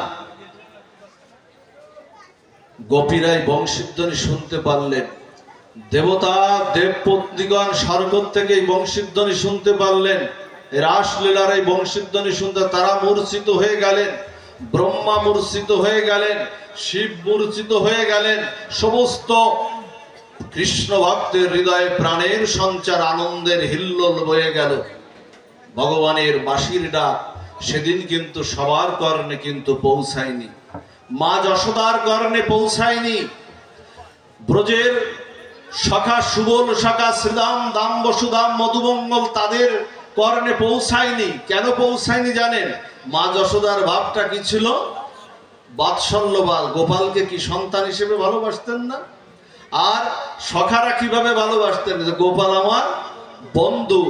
গোপীরাই বংশীধ্বনি শুনতে পারলেন। দেবতা দেবপত্নীগণ স্বর্গ থেকে এই বংশীধ্বনি শুনতে পারলেন। রাসলীলার এই বংশীধ্বনি শুনতে তারা মূর্ছিত হয়ে গেলেন, ব্রহ্মা মূর্ছিত হয়ে গেলেন, শিব মূর্ছিত হয়ে গেলেন। সমস্ত কৃষ্ণ ভক্তের হৃদয়ে প্রাণের সঞ্চার, আনন্দের হিল্লোল বয়ে গেল। ভগবানের বাঁশির ডাক সেদিন কিন্তু সবার কর্ণে কিন্তু পৌঁছায়নি, মা যশোদার কর্ণে পৌঁছায়নি, ব্রজের সখা সুবল সখা শ্রীদাম দাম বসুদাম মধুমঙ্গল তাদের কর্ণে পৌঁছায়নি। কেন পৌঁছায়নি জানেন? মা যশোদার ভাবটা কি ছিল? বাৎসল্যবাল, গোপালকে কি সন্তান হিসেবে ভালোবাসতেন না? আর সখারা কিভাবে ভালোবাসতেন? গোপাল আমার বন্ধু।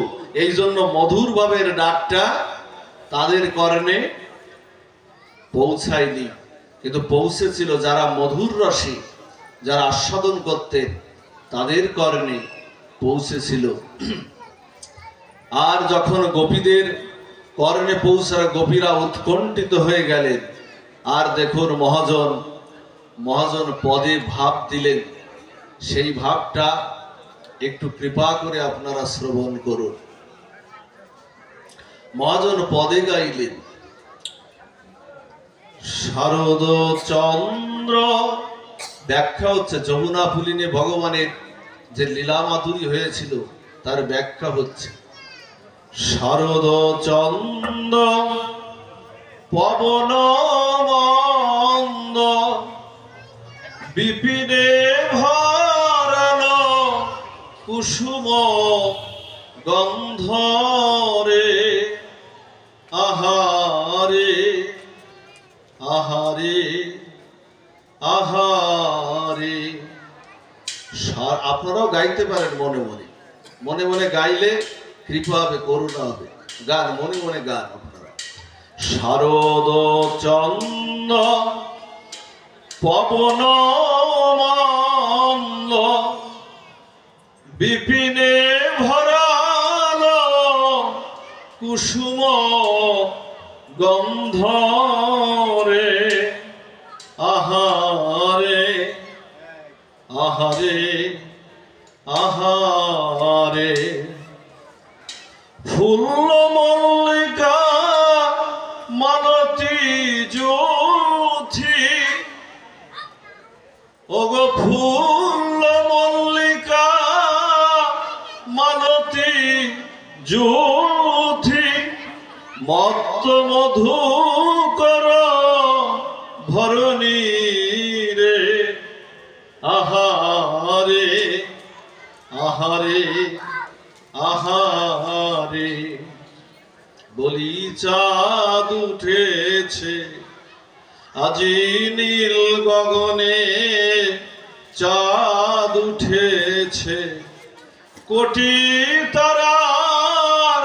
এই জন্য মধুর ভাবের ডাকটা তাদের কর্ণে পৌঁছায়নি, কিন্তু পৌঁছেছিল যারা মধুর রসে যারা আস্বাদন করতেন তাদের কর্ণে পৌঁছেছিল। আর যখন গোপীদের কর্ণে পৌঁছার গোপীরা উৎকণ্ঠিত হয়ে গেলেন। আর দেখুন মহাজন পদে ভাব দিলেন, সেই ভাবটা একটু কৃপা করে আপনারা শ্রবণ করুন। মহাজন পদে গাইলেন, শারদ চন্দ্র, ব্যাখ্যা হচ্ছে যমুনা পুলিনে ভগবানের যে লীলা মাধুরী হয়েছিল তার ব্যাখ্যা হচ্ছে, শারদ চন্দ্র পবন মন্দ বিপিনে ভরালো কুসুম গন্ধরে, আহারে আহারে আহারে। আপনারাও গাইতে পারেন মনে মনে, মনে মনে গাইলে কৃপা হবে, করুণা হবে। গান মনে মনে গান আপনারা। শারদ চন্দ্র পবন মন্দ বিপিনে ভরালো কুসুম গন্ধরে, আহারে আহারে আহারে ফুল মল্লিকা মালতী জ্যোতি, ওগো ফুল মল্লিকা মালতী জ্যোতি, মত্ত মধুকর ভরণী রে। আহারে আহারে আহারে বলি চাঁদ উঠেছে আজি নীল গগনে, চাঁদ উঠেছে কোটি তারার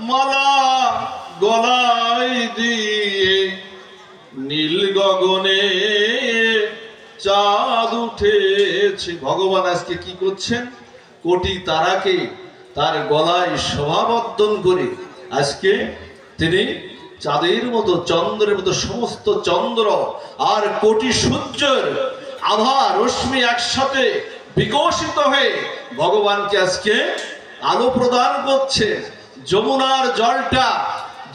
মালা গলায় দিয়ে, নীল গগনে চাঁদ উঠেছে। ভগবান আজকে কি করছেন? কোটি তারাকে তার গলায় শোভাবর্ধন করে আজকে তিনি চাঁদের মতো, চন্দ্রের মতো, সমস্ত চন্দ্র আর কোটি সূর্যের আভা রশ্মি একসাথে বিকশিত হয়ে ভগবানকে আজকে আলো প্রদান করছে। যমুনার জলটা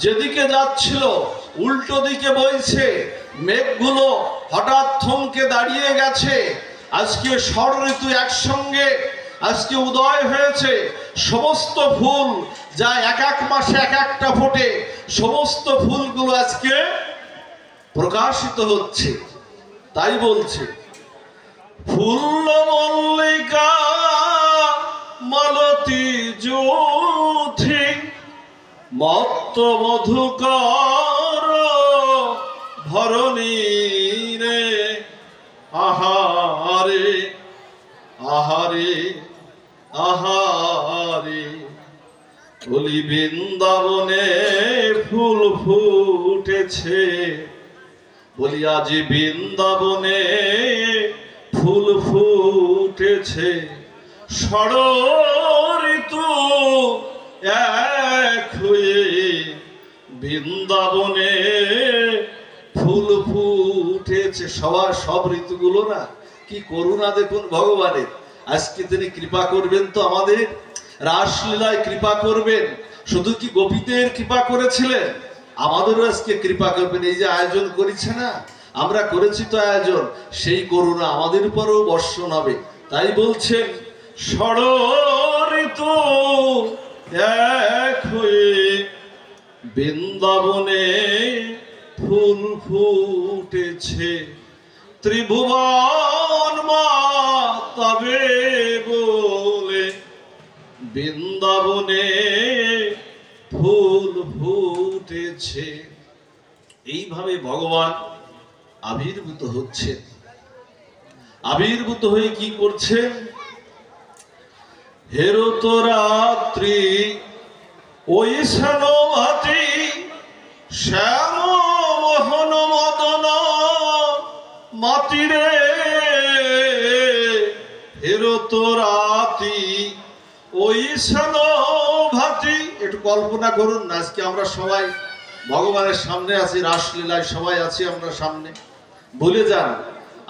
যেদিকে যাচ্ছিল উল্টো দিকে বইছে, মেঘগুলো হঠাৎ থমকে দাঁড়িয়ে গেছে। আজকে ষড় ঋতু একসঙ্গে আজকে উদয় হয়েছে। সমস্ত ফুল যা এক এক মাসে এক একটা ফোটে, সমস্ত ফুলগুলো আজকে প্রকাশিত হচ্ছে। তাই বলছে ফুল মল্লিকা মালতী জ্যোতি, মত্ত মধুকর ভরণী রে। আহারে আহারে আহারে বলি বৃন্দাবনে ফুল ফুটেছে, বলি আজি বৃন্দাবনে ফুল ফুটেছে। ষড় ঋতু এক হয়ে বৃন্দাবনে ফুল ফুটেছে। সবার সব ঋতুগুলো না কি করুণা দেখুন ভগবানের। আজকে তিনি কৃপা করবেন তো আমাদের, রাসলীলায় কৃপা করবেন। শুধু কি গোপীদের কৃপা করেছিলেন, আমাদেরও আজকে কৃপা করবেন। এই যে আয়োজন করেছে না, আমরা করেছি তো আয়োজন, সেই করুণা আমাদের উপরেও বর্ষণ হবে। তাই বলছেন ষড় ঋতু এক হয়ে বৃন্দাবনে ফুল ফুটেছে। ত্রিভুবন মাতাবে বলে বৃন্দাবনে ফুল ফুটেছে। এইভাবে ভগবান আবির্ভূত হচ্ছেন। আবির্ভূত হয়ে কি করছেন? হেরত রাত্রি ওই শ্যামভাতি, শ্যাম মোহন মদন মাতিরে। হেরত রাতি ওই শ্যামভাতি। একটু কল্পনা করুন না, আজকে আমরা সবাই ভগবানের সামনে আছি, রাসলীলায় সবাই আছি আমরা সামনে। ভুলে যান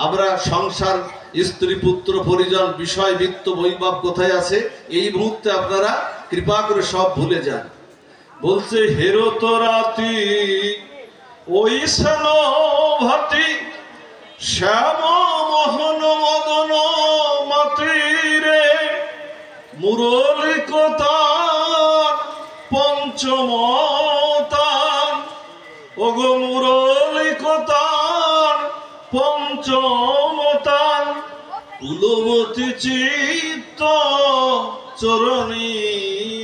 আমরা সংসার, স্ত্রী, পুত্র, পরিজন, বিষয়, বৃত্ত, বৈভব কোথায় আছে, এই মুহূর্তে আপনারা কৃপা করে সব ভুলে যান। বলছে হেরত রাতি ওই শ্যামভাতি, শ্যাম মোহন মদন মাতিরে। মুরলিকতান পঞ্চমতান, ওগো মুরলিকতান পঞ্চমতান, কুলবতী চিত্ত চরণী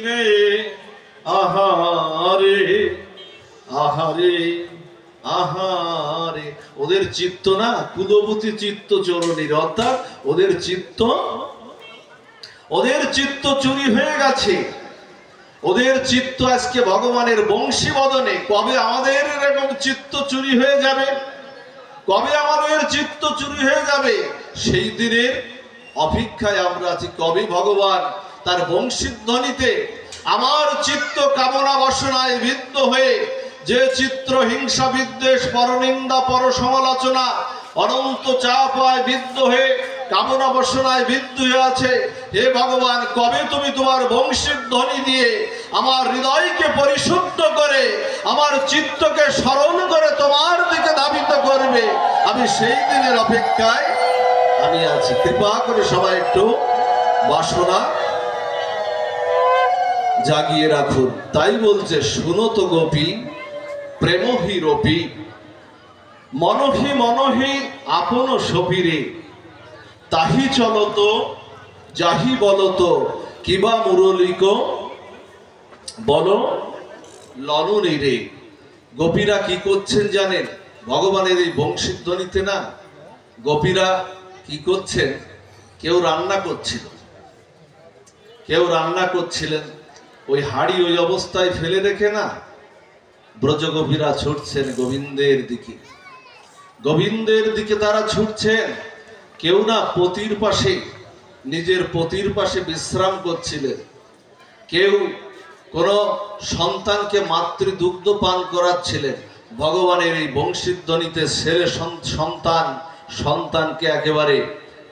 রে। আহারে আহারে আহারে ওদের চিত্ত না কুলবতী চিত্ত চরণীর, অর্থাৎ ওদের চিত্ত চুরি হয়ে গেছে। ওদের চিত্ত আজকে ভগবানের বংশী বদনে। কবে আমাদের এরকম চিত্ত চুরি হয়ে যাবে? কবে আমাদের চিত্ত চুরি হয়ে যাবে? সেই দিনের অপেক্ষায় আমরা আছি। কবে ভগবান তার বংশীধ্বনিতে আমার চিত্ত কামনা বাসনায় বিদ্ধ হয়ে যে চিত্র হিংসা বিদ্বেষ পরনিন্দা পর সমালোচনা অনন্ত চাপায় বিদ্ধ হয়ে কামনা বাসনায় বিদ্ধ হয়ে আছে। হে ভগবান, কবে তুমি তোমার বংশীর ধ্বনি দিয়ে আমার হৃদয়কে পরিশুদ্ধ করে আমার চিত্তকে স্মরণ করে তোমার দিকে ধাবিত করবে, আমি সেই দিনের অপেক্ষায় আমি আছি। কৃপা করে সবাই একটু বাসনা জাগিয়ে রাখুন। তাই বলছে, শুনো তো গোপী প্রেমহি রপি, মনহি মনহি আপন সপিরে, তাহি চলত যাহি বলত, কিবা মুরলিক বল ললনী রে। গোপীরা কি করছেন জানেন? ভগবানের এই বংশীধ্বনিতে না গোপীরা কি করছেন? কেউ রান্না করছিল, কেউ রান্না করছিলেন, ওই হাড়ি ওই অবস্থায় ফেলে রেখে না ব্রজগোপীরা ছুটছেন গোবিন্দের দিকে, গোবিন্দের দিকে তারা ছুটছেন। কেউ না পতির পাশে, নিজের পতির পাশে বিশ্রাম করছিলেন, কেউ কোন সন্তানকে মাতৃদুগ্ধ পান করাচ্ছিলেন। ভগবানের এই বংশীধ্বনিতে ছেলে সন্তানকে একেবারে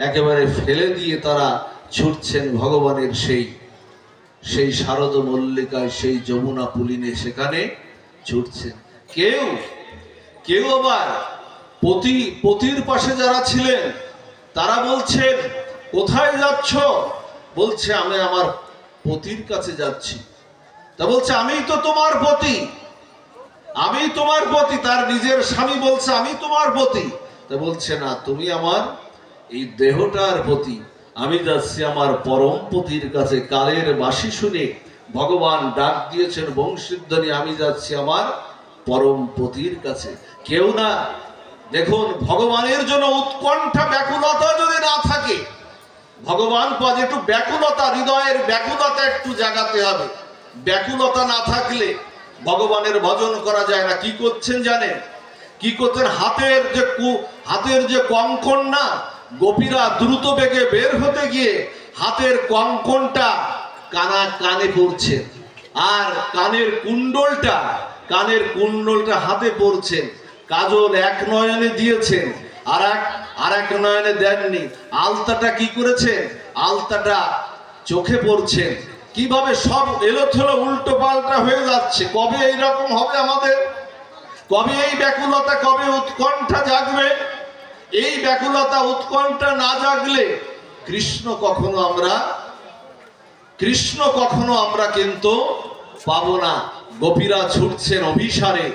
একেবারে ফেলে দিয়ে তারা ছুটছেন ভগবানের সেই শারদ মল্লিকায়, সেই যমুনা পুলিনে, সেখানে ছুটছেন। কেউ আবার পতির পাশে যারা ছিলেন তারা বলছেন, কোথায় যাচ্ছ? বলছে, আমি আমার পতির কাছে যাচ্ছি। তা বলছে, আমি তো তোমার পতি, আমি তোমার পতি। তার নিজের স্বামী বলছে, আমি তোমার পতি। তা বলছে, না, তুমি আমার এই দেহটার পতি, আমি যাচ্ছি আমার পরম পতির কাছে। কালের বাঁশি শুনে ভগবান ডাক দিয়েছেন বংশীধ্বনি, আমি যাচ্ছি আমার পরম পতির কাছে। কেউ না, দেখুন, ভগবানের জন্য উৎকণ্ঠা ব্যাকুলতা যদি না থাকে, ভগবান কাজে একটু ব্যাকুলতা, হৃদয়ের ব্যাকুলতা একটু জাগাতে হবে। ব্যাকুলতা না থাকলে ভগবানের ভজন করা যায় না। কি করছেন জানেন? কি করছেন? হাতের যে কঙ্কণ না, গোপীরা দ্রুত বেগে বের হতে গিয়ে হাতের কঙ্কণটা কানে পড়ছে, আর কানের কুণ্ডলটা হাতে পড়ছেন। কাজল এক নয়নে দিয়েছেন, আর এক নয়নে দেননি। আলতাটা কি করেছেন? আলতাটা চোখে পড়ছেন। কিভাবে সব এলোথেলো উল্টো পাল্টা হয়ে যাচ্ছে। কবে এইরকম হবে আমাদের? কবে এই ব্যাকুলতা, কবে উৎকণ্ঠা জাগবে? এই ব্যাকুলতা উৎকণ্ঠা না জাগলে কৃষ্ণ কখনো আমরা কিন্তু পাবো না। গোপীরা ছুটছেন অভিসারে,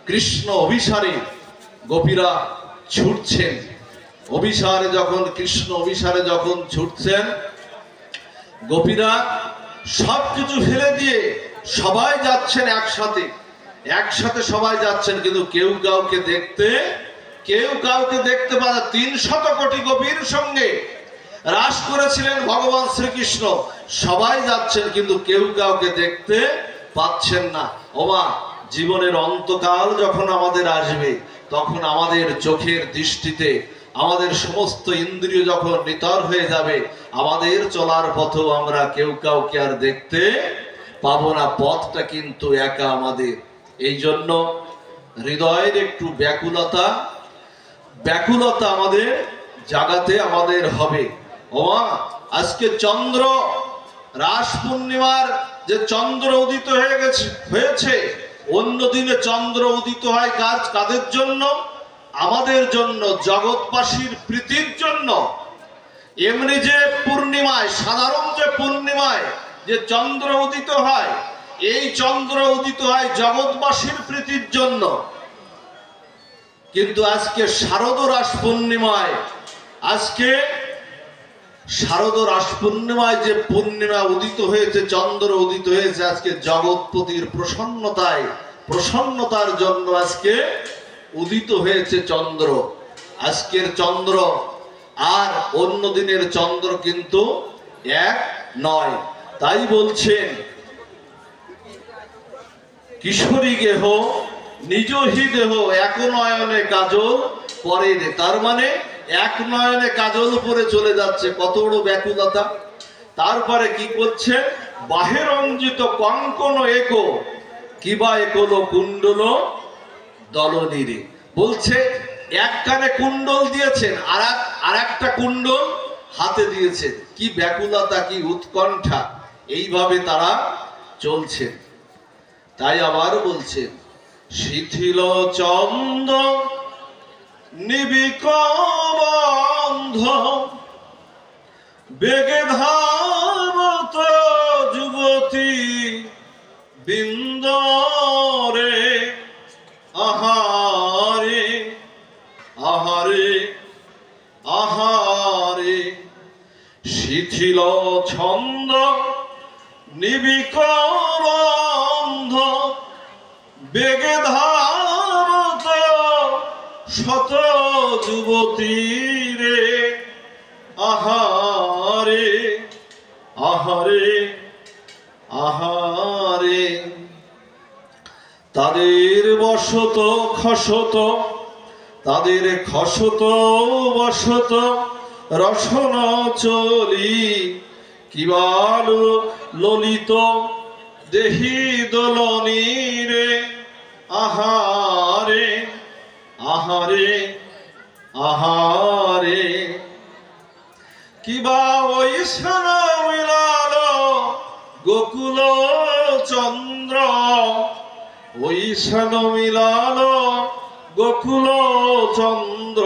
কৃষ্ণ অভিসারে গোপীরা ছুটছেন। কৃষ্ণ অভিসারে যখন ছুটছেন, গোপীরা সবকিছু ফেলে দিয়ে সবাই যাচ্ছেন একসাথে সবাই যাচ্ছেন, কিন্তু কেউ কাউকে দেখতে পায় না। 300 কোটি গোপীর সঙ্গে রাস করেছিলেন ভগবান শ্রীকৃষ্ণ, সবাই যাচ্ছেন কিন্তু কেউ কাউকে দেখতে পাচ্ছেন না। ওমা, জীবনের অন্তকাল যখন আমাদের আসবে, তখন আমাদের চোখের দৃষ্টিতে আমাদের সমস্ত ইন্দ্রিয় যখন নিতর হয়ে যাবে, আমাদের চলার পথেও আমরা কেউ কাউকে আর দেখতে পাবো না। পথটা কিন্তু একা আমাদের। এই জন্য হৃদয়ের একটু ব্যাকুলতা আমাদের জাগাতে আমাদের হবে। ওমা, আজকে চন্দ্র রাস পূর্ণিমার যে চন্দ্র উদিত হয়েছে, অন্য দিনে চন্দ্র উদিত হয় কাদের জন্য? আমাদের জন্য, জগৎবাসীর প্রীতির জন্য। এমনি যে পূর্ণিমায়, সাধারণ যে পূর্ণিমায় যে চন্দ্র উদিত হয়, এই চন্দ্র উদিত হয় জগৎবাসীর প্রীতির জন্য। কিন্তু আজকে শারদ রাস পূর্ণিমায় যে পূর্ণিমা উদিত হয়েছে, চন্দ্র উদিত হয়েছে, আজকে জগৎপতির প্রসন্নতার জন্য আজকে উদিত হয়েছে চন্দ্র। আজকের চন্দ্র আর অন্য দিনের চন্দ্র কিন্তু এক নয়। তাই বলছেন, কিশোরী গেহ নিজ হি দেহ, এক নয়নে কাজল পরে রে। তার মানে এক নয়নে কাজল পরে চলে যাচ্ছে, কত বড় ব্যাকুলতা। তারপরে কি করছে? বাহে রঞ্জিত কঙ্কন একো, কিবা একলো কুণ্ডল দলনীরে। বলছে, এক কানে কুণ্ডল দিয়েছেন, আর একটা কুণ্ডল হাতে দিয়েছেন। কি ব্যাকুলতা, কি উৎকণ্ঠা, এইভাবে তারা চলছেন। তাই আবার বলছেন, শিথিল চন্দ নিবিক বন্ধ বেগে ধাবত যুবতী বিন্দরে আহারে আহারে আহারে। শিথিল ছন্দ নিবিক বন্ধ বেগে ধাবত শত যুবতী রে আহারে আহারে আহারে। তাদের বসত খসত, তাদের খসত বসত রসন চলি, কিবাল ললিত দেহি দোলনী রে আহারে আহারে আহারে। কিবা ওই স্থান মিলাল গোকুল চন্দ্র, ওই স্থান মিলাল গোকুল চন্দ্র,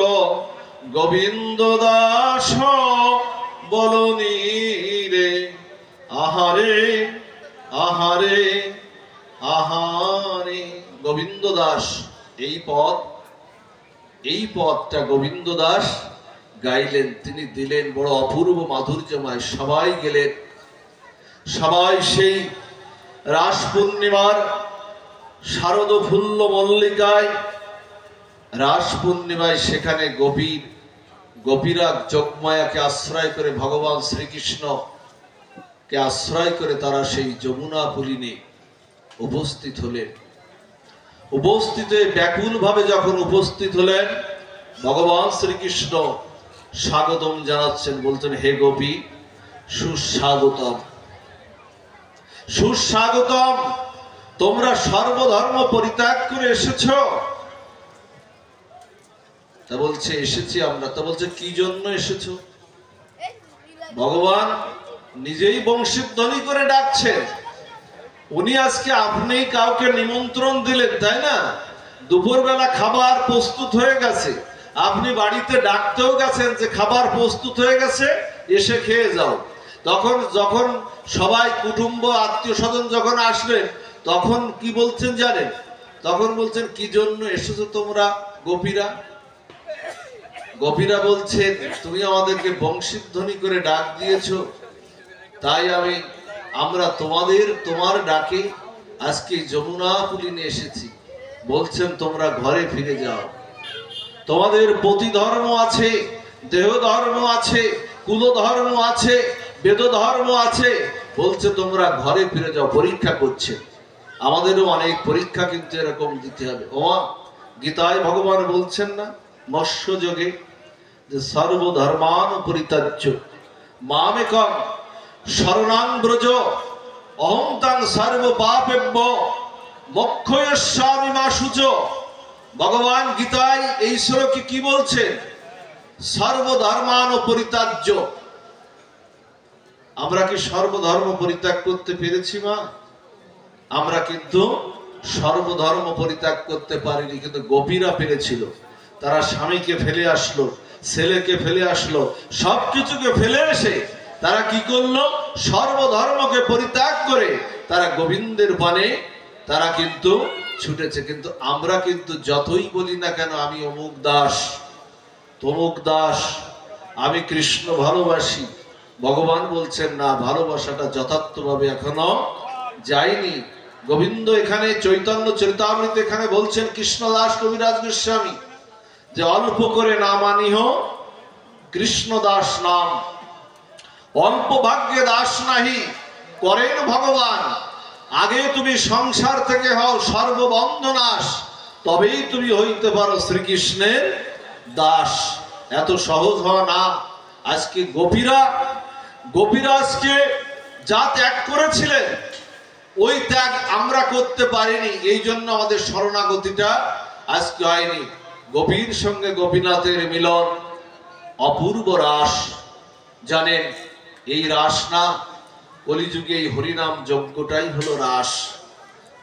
গোবিন্দ দাস বলনি রে আহারে আহারে আহারে। গোবিন্দ দাস এই পদটা গোবিন্দ দাস গাইলেন, তিনি দিলেন বড় অপূর্ব মাধুর্যময়। সবাই গেলেন, সবাই সেই রাস পূর্ণিমার শারদ ফুল্ল মল্লিকায়, রাস পূর্ণিমায় সেখানে গোপীরা যোগমায়াকে আশ্রয় করে, ভগবান শ্রীকৃষ্ণকে আশ্রয় করে তারা সেই যমুনা পুলিনে উপস্থিত হলেন। উপস্থিত হয়ে ব্যাকুল ভাবে যখন উপস্থিত হলেন, ভগবান শ্রীকৃষ্ণ স্বাগতম জানাচ্ছেন, বলছেন, হে গোপী সুস্বাগতম সুস্বাগতম, তোমরা সর্বধর্ম পরিত্যাগ করে এসেছ। তা বলছে এসেছি আমরা। তা বলছে কি জন্য এসেছো? ভগবান নিজেই বংশীধ্বনি করে ডাকছেন। উনি আজকে আপনি কাউকে নিমন্ত্রণ দিলেন, তাই না? দুপুরবেলা খাবার প্রস্তুত হয়ে গেছে, আপনি বাড়িতে ডাকতেও গেছেন যে খাবার প্রস্তুত হয়ে গেছে, এসে খেয়ে যাও। যখন সবাই কুটুম্ব আত্মীয় স্বজন যখন আসলেন, তখন কি বলছেন জানেন? তখন বলছেন, কি জন্য এসেছো তোমরা গোপীরা? গোপীরা বলছেন, তুমি আমাদেরকে বংশীধ্বনি করে ডাক দিয়েছো, তাই আমরা তোমার ডাকে আজকে যমুনা পুলিনে এসেছি। বলছেন তোমরা ঘরে ফিরে যাও, তোমাদের পতি ধর্ম আছে, দেহ ধর্ম আছে, কুল ধর্ম আছে, বেদ ধর্ম আছে। বলছে তোমরা ঘরে ফিরে যাও। পরীক্ষা করছে, আমাদেরও অনেক পরীক্ষা কিন্তু এরকম দিতে হবে। গীতায় ভগবান বলছেন না মৎস্য যোগে, যে সর্বধর্মান পরিত্যাজ্য মামেকং শরণাং ব্রজ অহং তাং সর্ব পাপেভ্য মোক্ষয়স্যামি মা শুচ। ভগবান গীতায় এই শ্লোকে কি বলছেন? সর্বধর্মান পরিত্যাজ্য। আমরা কি সর্বধর্ম পরিত্যাগ করতে পেরেছি মা? আমরা কিন্তু সর্বধর্ম পরিত্যাগ করতে পারিনি, কিন্তু গোপীরা পেরেছিল। তারা স্বামীকে ফেলে আসলো, ছেলেকে ফেলে আসলো, সবকিছুকে ফেলে এসে তারা কি করলো? সর্বধর্মকে পরিত্যাগ করে তারা গোবিন্দের পানে তারা কিন্তু ছুটেছে। কিন্তু আমরা কিন্তু যতই বলি না কেন আমি অমুক দাস তমুক দাস, আমি কৃষ্ণ ভালোবাসি, ভগবান বলছেন না, ভালোবাসাটা যথার্থভাবে এখনো যায়নি। গোবিন্দ এখানে চৈতন্য চরিতামৃত এখানে বলছেন, কৃষ্ণদাস কবিরাজ গোস্বামী, যে অল্প করে না মানিহ কৃষ্ণদাস নাম, অল্প ভাগ্যে দাস নাহি করেন ভগবান। আগে তুমি সংসার থেকে হও সর্ববন্ধনাশ, তবেই তুমি হইতে পারো শ্রীকৃষ্ণের দাস। এত সহজ হওয়া না। আজকে গোপীরা আজকে যা ত্যাগ করেছিলেন, ওই ত্যাগ আমরা করতে পারিনি, এই জন্য আমাদের শরণাগতিটা আজকে হয়নি। গোপীর সঙ্গে গোপীনাথের মিলন, অপূর্ব রাস, জানেন এই রাস না, কলিযুগে এই হরিনাম যজ্ঞটাই হলো রাস।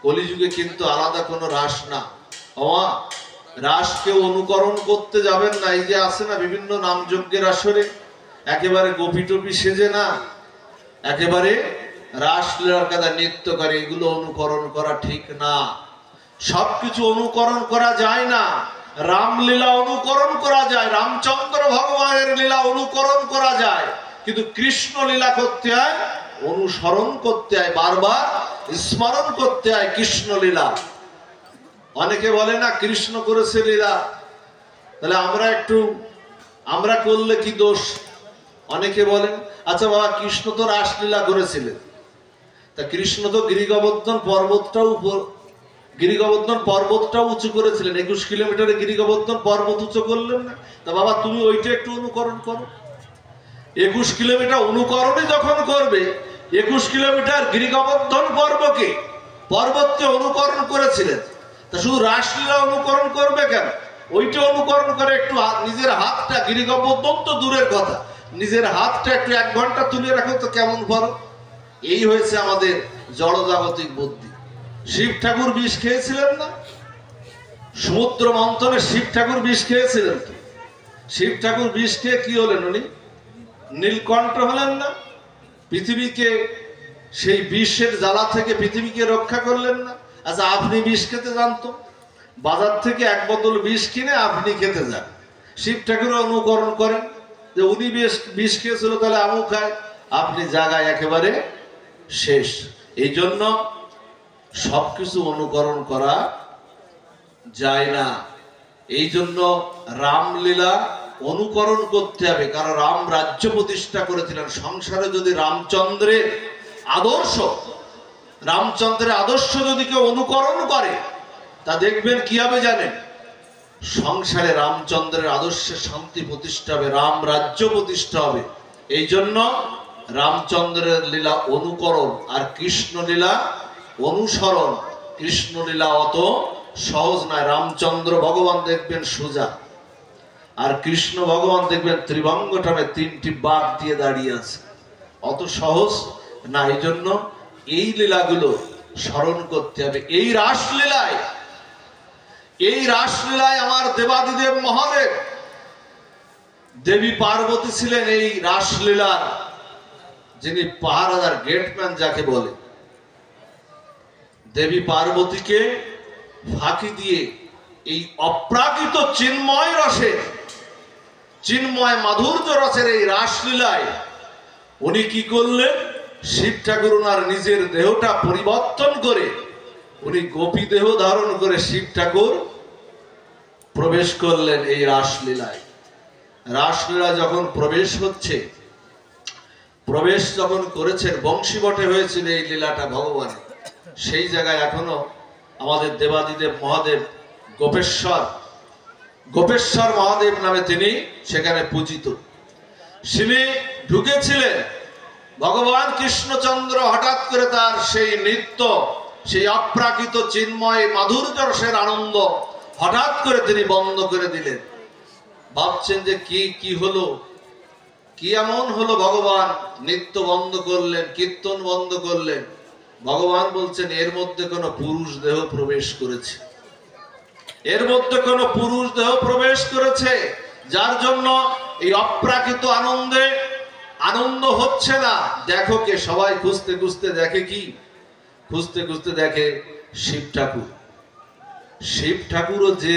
কলিযুগে কিন্তু আলাদা কোনো রাস না। রাসকে অনুকরণ করতে যাবেন না। এই যে আছে না বিভিন্ন নাম যজ্ঞের আসরে একেবারে গোপী টপি সেজে না, একেবারে রাসলীলার কাদা নৃত্য করে, এগুলো অনুকরণ করা ঠিক না। সবকিছু অনুকরণ করা যায় না। রামলীলা অনুকরণ করা যায়, রামচন্দ্র ভগবানের লীলা অনুকরণ করা যায়, কিন্তু কৃষ্ণ লীলা করতে হয় অনুসরণ করতে হয়, বারবার স্মরণ করতে হয় কৃষ্ণ লীলা। অনেকে বলে না কৃষ্ণ করেছে লীলা, তাহলে আমরা করলে কি দোষ? অনেকে বলেন আচ্ছা বাবা কৃষ্ণ তো রাসলীলা করেছিলেন, তা কৃষ্ণ তো গিরিগোবর্ধন পর্বতটাও উঁচু করেছিলেন, 21 কিলোমিটারে গিরিগোবর্ধন পর্বত উঁচু করলেন না? তা বাবা তুমি ওইটা একটু অনুকরণ করো। 21 কিলোমিটার অনুকরণই যখন করবে, 21 কিলোমিটার গিরিগোবর্ধন পর্বতকে অনুকরণ করেছিলেন, তা শুধু রাসলীলা অনুকরণ করবে কেন? ওইটা অনুকরণ করে একটু নিজের হাতটা, গিরিগোবর্ধন তো দূরের কথা, নিজের হাতটা একটু 1 ঘন্টা তুলে রাখো তো কেমন পারো। এই হয়েছে আমাদের জড়জাগতিক বুদ্ধি। শিব ঠাকুর বিষ খেয়েছিলেন না? সমুদ্র মন্থনে শিব ঠাকুর বিষ খেয়েছিলেন তো। শিব ঠাকুর বিষ খেয়ে কি হলেন? উনি নীলকণ্ঠ হলেন না? পৃথিবীকে সেই বিষের জ্বালা থেকে পৃথিবীকে রক্ষা করলেন না? আচ্ছা আপনি বিষ খেতে জানতো, বাজার থেকে 1 বোতল বিষ কিনে আপনি খেতে যান, শিব ঠাকুর অনুকরণ করেন যে উনি বিষ খেয়েছিল তাহলে আমু খায়, আপনি জায়গায় একেবারে শেষ। এই জন্য সবকিছু অনুকরণ করা যায় না। এই জন্য রামলীলা অনুকরণ করতে হবে, কারণ রাম রাজ্য প্রতিষ্ঠা করেছিলেন। সংসারে যদি রামচন্দ্রের আদর্শ যদি কেউ অনুকরণ করে, তা দেখবেন কি হবে জানেন? সংসারে রামচন্দ্রের আদর্শে শান্তি প্রতিষ্ঠা হবে, রাম রাজ্য প্রতিষ্ঠা হবে। এই জন্য রামচন্দ্রের লীলা অনুকরণ আর কৃষ্ণ লীলা অনুসরণ। কৃষ্ণ লীলা অত সহজ নয়। রামচন্দ্র ভগবান দেখবেন সোজা, আর কৃষ্ণ ভগবান দেখবেন ত্রিভঙ্গটামে 3টি বাঘ দিয়ে দাঁড়িয়ে আছে, অত সহজ না। এই জন্য এই লীলাগুলো স্মরণ করতে হবে। এই রাসলীলায় আমার দেবাদিদেব মহাদেব, দেবী পার্বতী ছিলেন এই রাসলীলার যিনি পাহারাদার, গেটম্যান যাকে বলে। দেবী পার্বতীকে ফাঁকি দিয়ে এই অপ্রাকৃত চিন্ময় মাধুর্য রসের এই রাসলীলায় উনি কি করলেন? শিব ঠাকুর ওনার নিজের দেহটা পরিবর্তন করে উনি গোপী দেহ ধারণ করে শিব ঠাকুর প্রবেশ করলেন এই রাসলীলায়। রাসলীলা যখন প্রবেশ যখন করেছেন, বংশীবটে হয়েছিল এই লীলাটা ভগবানের। সেই জায়গায় এখনো আমাদের দেবাদিদেব মহাদেব গোপেশ্বর মহাদেব নামে তিনি সেখানে পূজিত। তিনি ঢুকেছিলেন, ভগবান কৃষ্ণচন্দ্র হঠাৎ করে তার সেই নৃত্য, সেই অপ্রাকৃত চিন্ময় মাধুর্য রসের আনন্দ হঠাৎ করে তিনি বন্ধ করে দিলেন। ভাবছেন যে কি হলো, কি এমন হলো? ভগবান নৃত্য বন্ধ করলেন, কীর্তন বন্ধ করলেন। ভগবান বলছেন এর মধ্যে কোনো পুরুষ দেহ প্রবেশ করেছে, যার জন্য এই অপ্রাকৃত আনন্দ হচ্ছে না। দেখো কে? সবাই খুঁজতে দেখে শিব ঠাকুরও যে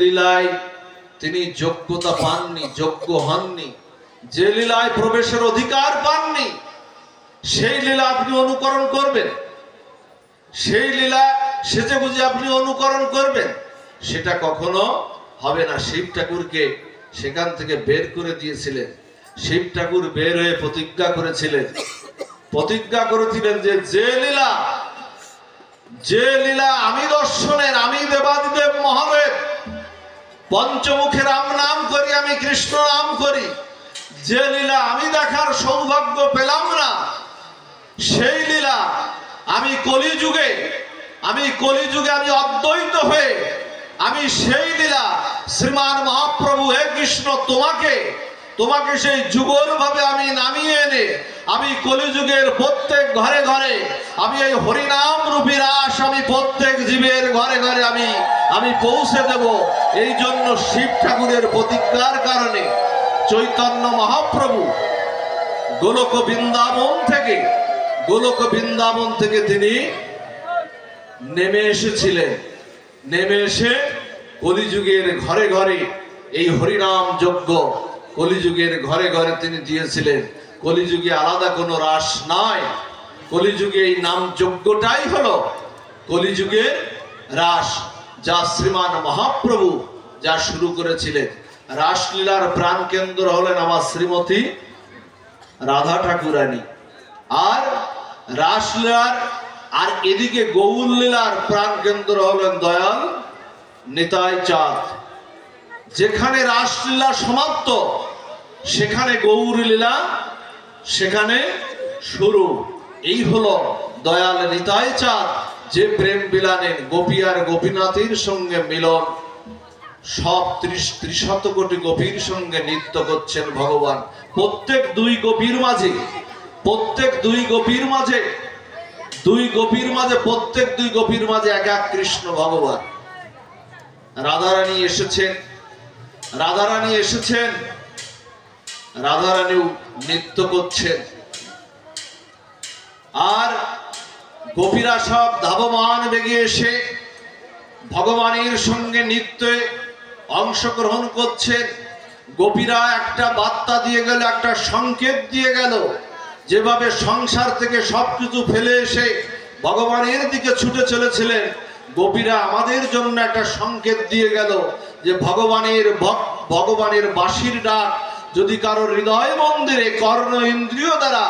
লীলায় তিনি যোগ্যতা পাননি, যোগ্য হননি, যে লীলায় প্রবেশের অধিকার পাননি, সেই লীলা আপনি অনুকরণ করবেন? সেই লীলা সেজে বুঝে আপনি অনুকরণ করবেন? সেটা কখনো হবে না। শিব ঠাকুরকে সেখান থেকে বের করে দিয়েছিলেন। শিব ঠাকুর বের হয়ে প্রতিজ্ঞা করেছিলেন যে লীলা আমি দর্শনের, আমি দেবাদিদেব মহাদেব পঞ্চমুখে রাম নাম করি, আমি কৃষ্ণ নাম করি, যে লীলা আমি দেখার সৌভাগ্য পেলাম না, সেই লীলা আমি কলিযুগে আমি অদ্বৈত হয়ে আমি সেই লীলা শ্রীমান মহাপ্রভু হে কৃষ্ণ তোমাকে তোমাকে সেই যুগল ভাবে আমি নামিয়ে এনে আমি কলিযুগের প্রত্যেক ঘরে ঘরে আমি এই হরিনাম রূপী রাস আমি প্রত্যেক জীবের ঘরে ঘরে আমি পৌঁছে দেব। এই জন্য শিব ঠাকুরের প্রতিজ্ঞার কারণে চৈতন্য মহাপ্রভু গোলক বৃন্দাবন থেকে তিনি নেমে এসেছিলেন। নেমে এসে কলিযুগের ঘরে ঘরে এই হরিনাম যজ্ঞ কলিযুগের ঘরে ঘরে তিনি দিয়েছিলেন। কলিযুগে আলাদা কোনো রাস নাই, কলিযুগে এই নাম যজ্ঞটাই হলো কলিযুগের রাস, যা শ্রীমান মহাপ্রভু যা শুরু করেছিলেন। রাসলীলার প্রাণ কেন্দ্র হলেন আমার শ্রীমতী রাধা ঠাকুরানী, আর রাসলীলার আর এদিকে গৌর লীলার প্রাণ কেন্দ্র হলেন দয়াল নিতাই চাঁদ। যেখানে রাসলীলা সমাপ্ত সেখানে গৌর লীলা সেখানে শুরু। এই হলো দয়াল নিতাই চাঁদ, যে প্রেম বিলানে গোপী আর গোপীনাথের সঙ্গে মিলন, সব ৩০ কোটি গোপীর সঙ্গে নৃত্য করছেন ভগবান। প্রত্যেক দুই গোপীর মাঝে প্রত্যেক দুই গোপীর মাঝে এক এক কৃষ্ণ ভগবান। রাধারানী এসেছেন, রাধারানীও নৃত্য করছেন, আর গোপীরা সব ধাবমান বেগে এসে ভগবানের সঙ্গে নৃত্যে অংশগ্রহণ করছেন। গোপীরা একটা বার্তা দিয়ে গেল, একটা সংকেত দিয়ে গেল, যেভাবে সংসার থেকে সবকিছু ফেলে এসে ভগবানের দিকে ছুটে চলেছিলেন, গোপীরা আমাদের জন্য একটা সংকেত দিয়ে গেল যে ভগবানের বাঁশির ডাক যদি কারো হৃদয় মন্দিরে কর্ণ ইন্দ্রিয় দ্বারা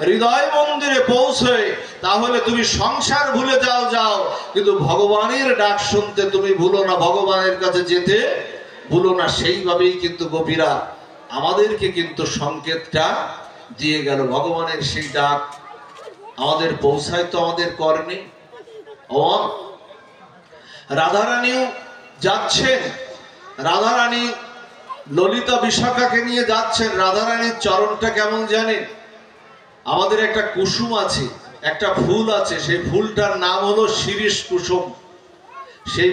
হৃদয় মন্দিরে পৌঁছয়, তাহলে তুমি সংসার ভুলে যাও, কিন্তু ভগবানের ডাক শুনতে তুমি ভুলো না, ভগবানের কাছে যেতে ভুলো না। সেইভাবেই কিন্তু গোপীরা আমাদেরকে কিন্তু সংকেতটা দিয়ে গেল। ভগবানের সেই ডাক আমাদের পৌঁছায় তো আমাদের কর্ণে। রাধারানীও যাচ্ছেন, রাধারানী ললিতা বিশাখাকে নিয়ে যাচ্ছেন। রাধারানীর চরণটা কেমন জানেন? আমাদের একটা কুসুম আছে, একটা ফুল আছে, সেই ফুলটার নাম হলো শিরীষ কুসুম। সেই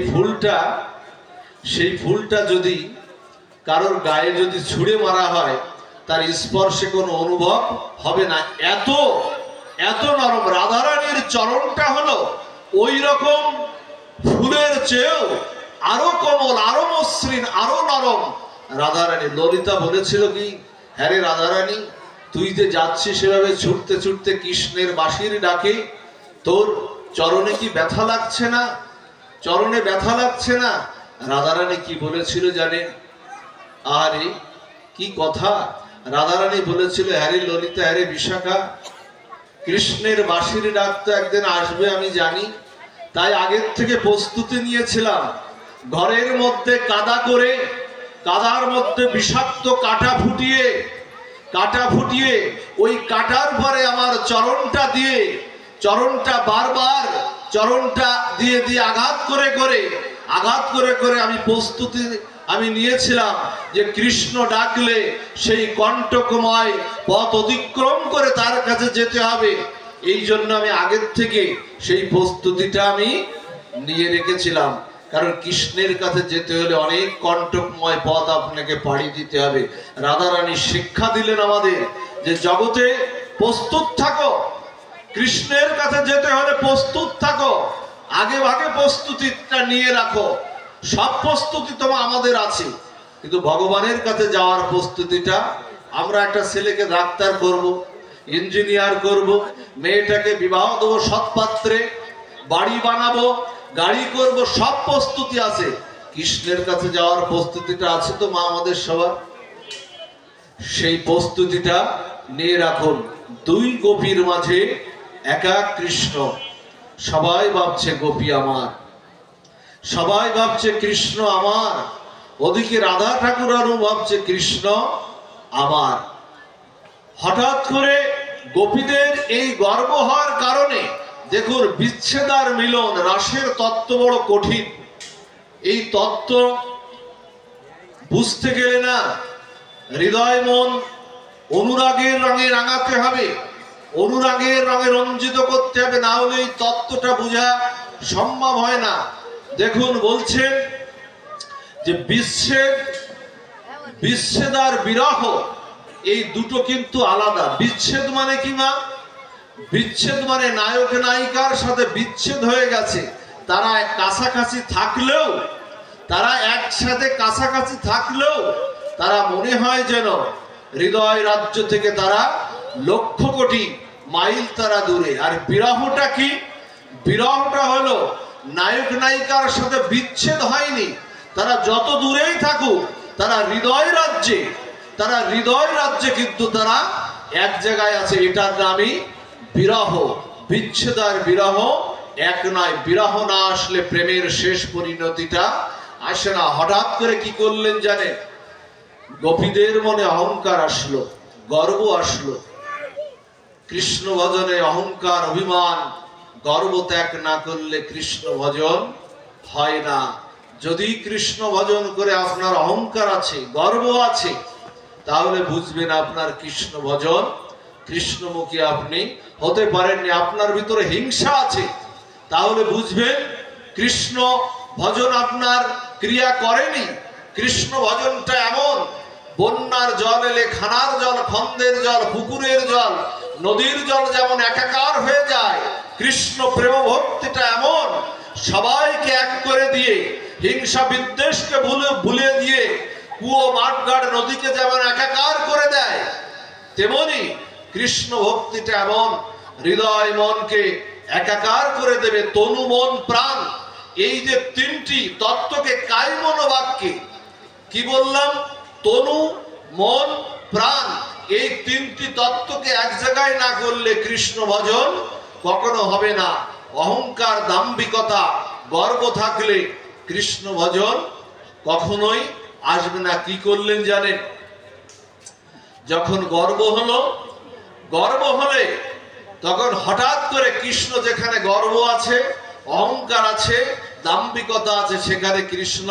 ফুলটা যদি কারোর গায়ে যদি ছুঁড়ে মারা হয়, তার স্পর্শে কোনো অনুভব হবে না, এত নরম। রাধারানীর চরণটা হলো ওই রকম ফুলের চেয়েও আরো কোমল, আরো মসৃণ, আরো নরম। রাধারানী ললিতা বলেছিল কি, হ্যাঁ রে রাধারানী, তুই যে যাচ্ছিস সেভাবে ছুটতে ছুটতে কৃষ্ণের বাঁশির ডাকে, তোর চরণে কি ব্যথা লাগছে না? চরণে ব্যথা লাগছে না? রাধারানী কি বলেছিল জানেন? আরে কি কথা! রাধারানী বলেছিল, হ্যারে ললিতা, হ্যারে বিশাখা, কৃষ্ণের বাঁশির ডাক তো একদিন আসবে আমি জানি, তাই আগের থেকে প্রস্তুতি নিয়েছিলাম। ঘরের মধ্যে কাদার মধ্যে বিষাক্ত কাঁটা ফুটিয়ে ওই কাঁটার পরে আমার চরণটা বারবার দিয়ে আঘাত করে আমি প্রস্তুতি নিয়েছিলাম যে কৃষ্ণ ডাকলে সেই কণ্টকময় পথ অতিক্রম করে তার কাছে যেতে হবে। এই জন্য আমি আগের থেকে সেই প্রস্তুতিটা আমি নিয়ে রেখেছিলাম, কারণ কৃষ্ণের কাছে যেতে হলে অনেক কণ্টকময় পথ আপনাকে পাড়ি দিতে হবে। রাধারানী শিক্ষা দিলেন আমাদের যে জগতে প্রস্তুত থাকো, কৃষ্ণের কাছে যেতে হলে প্রস্তুত থাকো, আগে ভাগে প্রস্তুতিটা নিয়ে রাখো। সব প্রস্তুতি তো আমাদের আছে, কিন্তু ভগবানের কাছে যাওয়ার প্রস্তুতিটা, আমরা একটা ছেলেকে ডাক্তার করব, ইঞ্জিনিয়ার করব, মেয়েটাকে বিবাহ দেবো সৎপাত্রে, বাড়ি বানাবো, গাড়ি করব, সব প্রস্তুতি আছে। কৃষ্ণের কাছে যাওয়ার প্রস্তুতিটা আছে তো মা আমাদের সবার? সেই প্রস্তুতিটা নিয়ে রাখুন। দুই গোপীর মাঝে একা কৃষ্ণ, সবাই ভাবছে গোপী আমার, সবাই ভাবছে কৃষ্ণ আমার, ওদিকে রাধা ঠাকুর আরও ভাবছে কৃষ্ণ আমার। হঠাৎ করে গোপীদের এই গর্ব হওয়ার কারণে দেখুন, বিচ্ছেদ আর মিলন, রাসের তত্ত্ব বড় কঠিন। এই তত্ত্ব বুঝতে গেলে না হৃদয় মন অনুরাগের রঙে রাঙাতে হবে, অনুরাগের রঙে রঞ্জিত করতে হবে, না হলে এই তত্ত্বটা বোঝা সম্ভব হয় না। দেখুন বলছেন যে বিচ্ছেদ আর বিরহ এই দুটো কিন্তু আলাদা। বিচ্ছেদ মানে কি মা? বিচ্ছেদ মানে নায়ক নায়িকার সাথে বিচ্ছেদ হয়ে গেছে, তারা কাছাকাছি থাকলেও, তারা একসাথে কাছাকাছি থাকলেও তারা মনে হয় যেন হৃদয় রাজ্য থেকে তারা লক্ষ কোটি মাইল তারা দূরে। আর বিরহটা কি? বিরহটা হলো নায়ক নায়িকার সাথে বিচ্ছেদ হয়নি, তারা যত দূরেই থাকুক তারা হৃদয় রাজ্যে কিন্তু তারা এক জায়গায় আছে। এটার নামই বিরহ। বিচ্ছেদ আর বিরহ এক নয়। বিরহ না আসলে প্রেমের শেষ পরিণতিটা আসে না। হঠাৎ করে কি করলেন জানেন? গোপীদের মনে অহংকার আসলো, গর্ব আসলো। কৃষ্ণ ভজনে অহংকার, অভিমান, গর্ব ত্যাগ না করলে কৃষ্ণ ভজন হয় না। যদি কৃষ্ণ ভজন করে আপনার অহংকার আছে, গর্ব আছে, তাহলে বুঝবেন আপনার কৃষ্ণ ভজন, কৃষ্ণমুখী আপনি হতে পারেননি। আপনার ভিতরে হিংসা আছে, তাহলে বুঝবেন কৃষ্ণ ভজন আপনার ক্রিয়া করেনি। কৃষ্ণ ভজনটা এমন, বন্যার জল এলে খানার জল, খন্দের জল, পুকুরের জল, নদীর জল যেমন একাকার হয়ে যায়, কৃষ্ণ প্রেম ভক্তিটা এমন সবাইকে এক করে দিয়ে, হিংসা বিদ্বেষকে ভুলে দিয়ে কুয়ো মাঠঘাট নদীকে যেমন একাকার করে দেয়, তেমনি কৃষ্ণ ভক্তিটা এমন হৃদয় মনকে একাকার করে দেবে। তনু মন প্রাণ, এই যে তিনটি তত্ত্বকে কায়মন বাক্যে কি বললাম? তনু মন প্রাণ, এই তিনটি তত্ত্বকে এক জায়গায় না করলে কৃষ্ণ ভজন কখনো হবে না। অহংকার, দাম্ভিকতা, গর্ব থাকলে কৃষ্ণ ভজন কখনোই আসবে না। কি করলেন জানেন? যখন গর্ব হলে তখন হঠাৎ করে কৃষ্ণ, যেখানে গর্ব আছে, অহংকার আছে, দাম্ভিকতা আছে, সেখানে কৃষ্ণ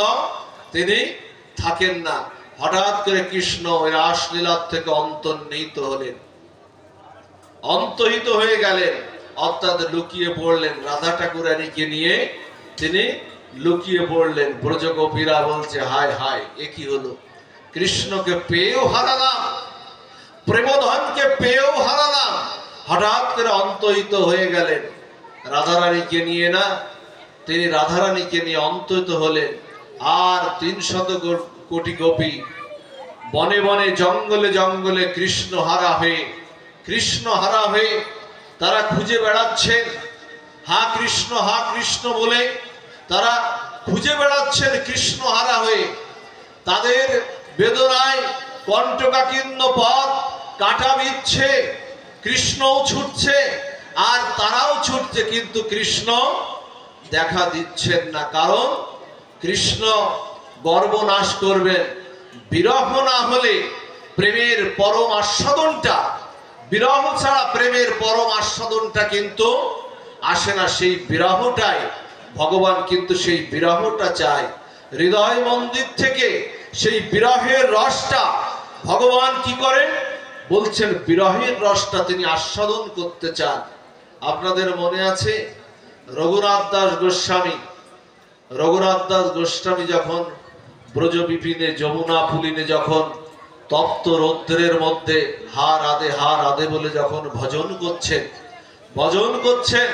তিনি থাকেন না। হঠাৎ করে কৃষ্ণ ওই রাসলীলার থেকে অন্তহিত হয়ে গেলেন, অর্থাৎ লুকিয়ে পড়লেন। রাধা ঠাকুরানীকে নিয়ে তিনি লুকিয়ে পড়লেন। ব্রজগোপীরা বলছে, হায় হায়, এ কি হলো? কৃষ্ণকে পেয়েও হারালাম, প্রেমধনকে পেয়েও হারালাম। হঠাৎ করে অন্তহিত হয়ে গেলেন। রাধারানীকে নিয়ে না, তিনি রাধারানীকে নিয়ে অন্তহিত হলেন। আর 300 কোটি গোপী বনে বনে, জঙ্গলে জঙ্গলে কৃষ্ণ হারা হয়ে তারা খুঁজে বেড়াচ্ছেন। হা কৃষ্ণ বলে তারা খুঁজে বেড়াচ্ছেন কৃষ্ণ হারা হয়ে। তাদের বেদনায় কণ্টকাকীর্ণ পথ কাটা বিচ্ছে, কৃষ্ণও ছুটছে আর তারাও ছুটছে, কিন্তু কৃষ্ণ দেখা দিচ্ছেন না। কারণ কৃষ্ণ গর্ব নাশ করবেন। বিরহ না হলে প্রেমের পরম আস্বাদনটা, বিরহ ছাড়া প্রেমের পরম আস্বাদনটা কিন্তু আসে না। সেই বিরহটাই ভগবান, কিন্তু সেই বিরহটা চায় হৃদয় মন্দির থেকে। সেই বিরহের রসটা ভগবান কি করেন? বলছেন বিরহের রসটা তিনি আস্বাদন করতে চান। আপনাদের মনে আছে রঘুনাথ দাস গোস্বামী যখন ব্রজ বিপিনে, যমুনা পুলিনে যখন তপ্ত রৌদ্রের মধ্যে হা রাধে বলে যখন ভজন করছেন,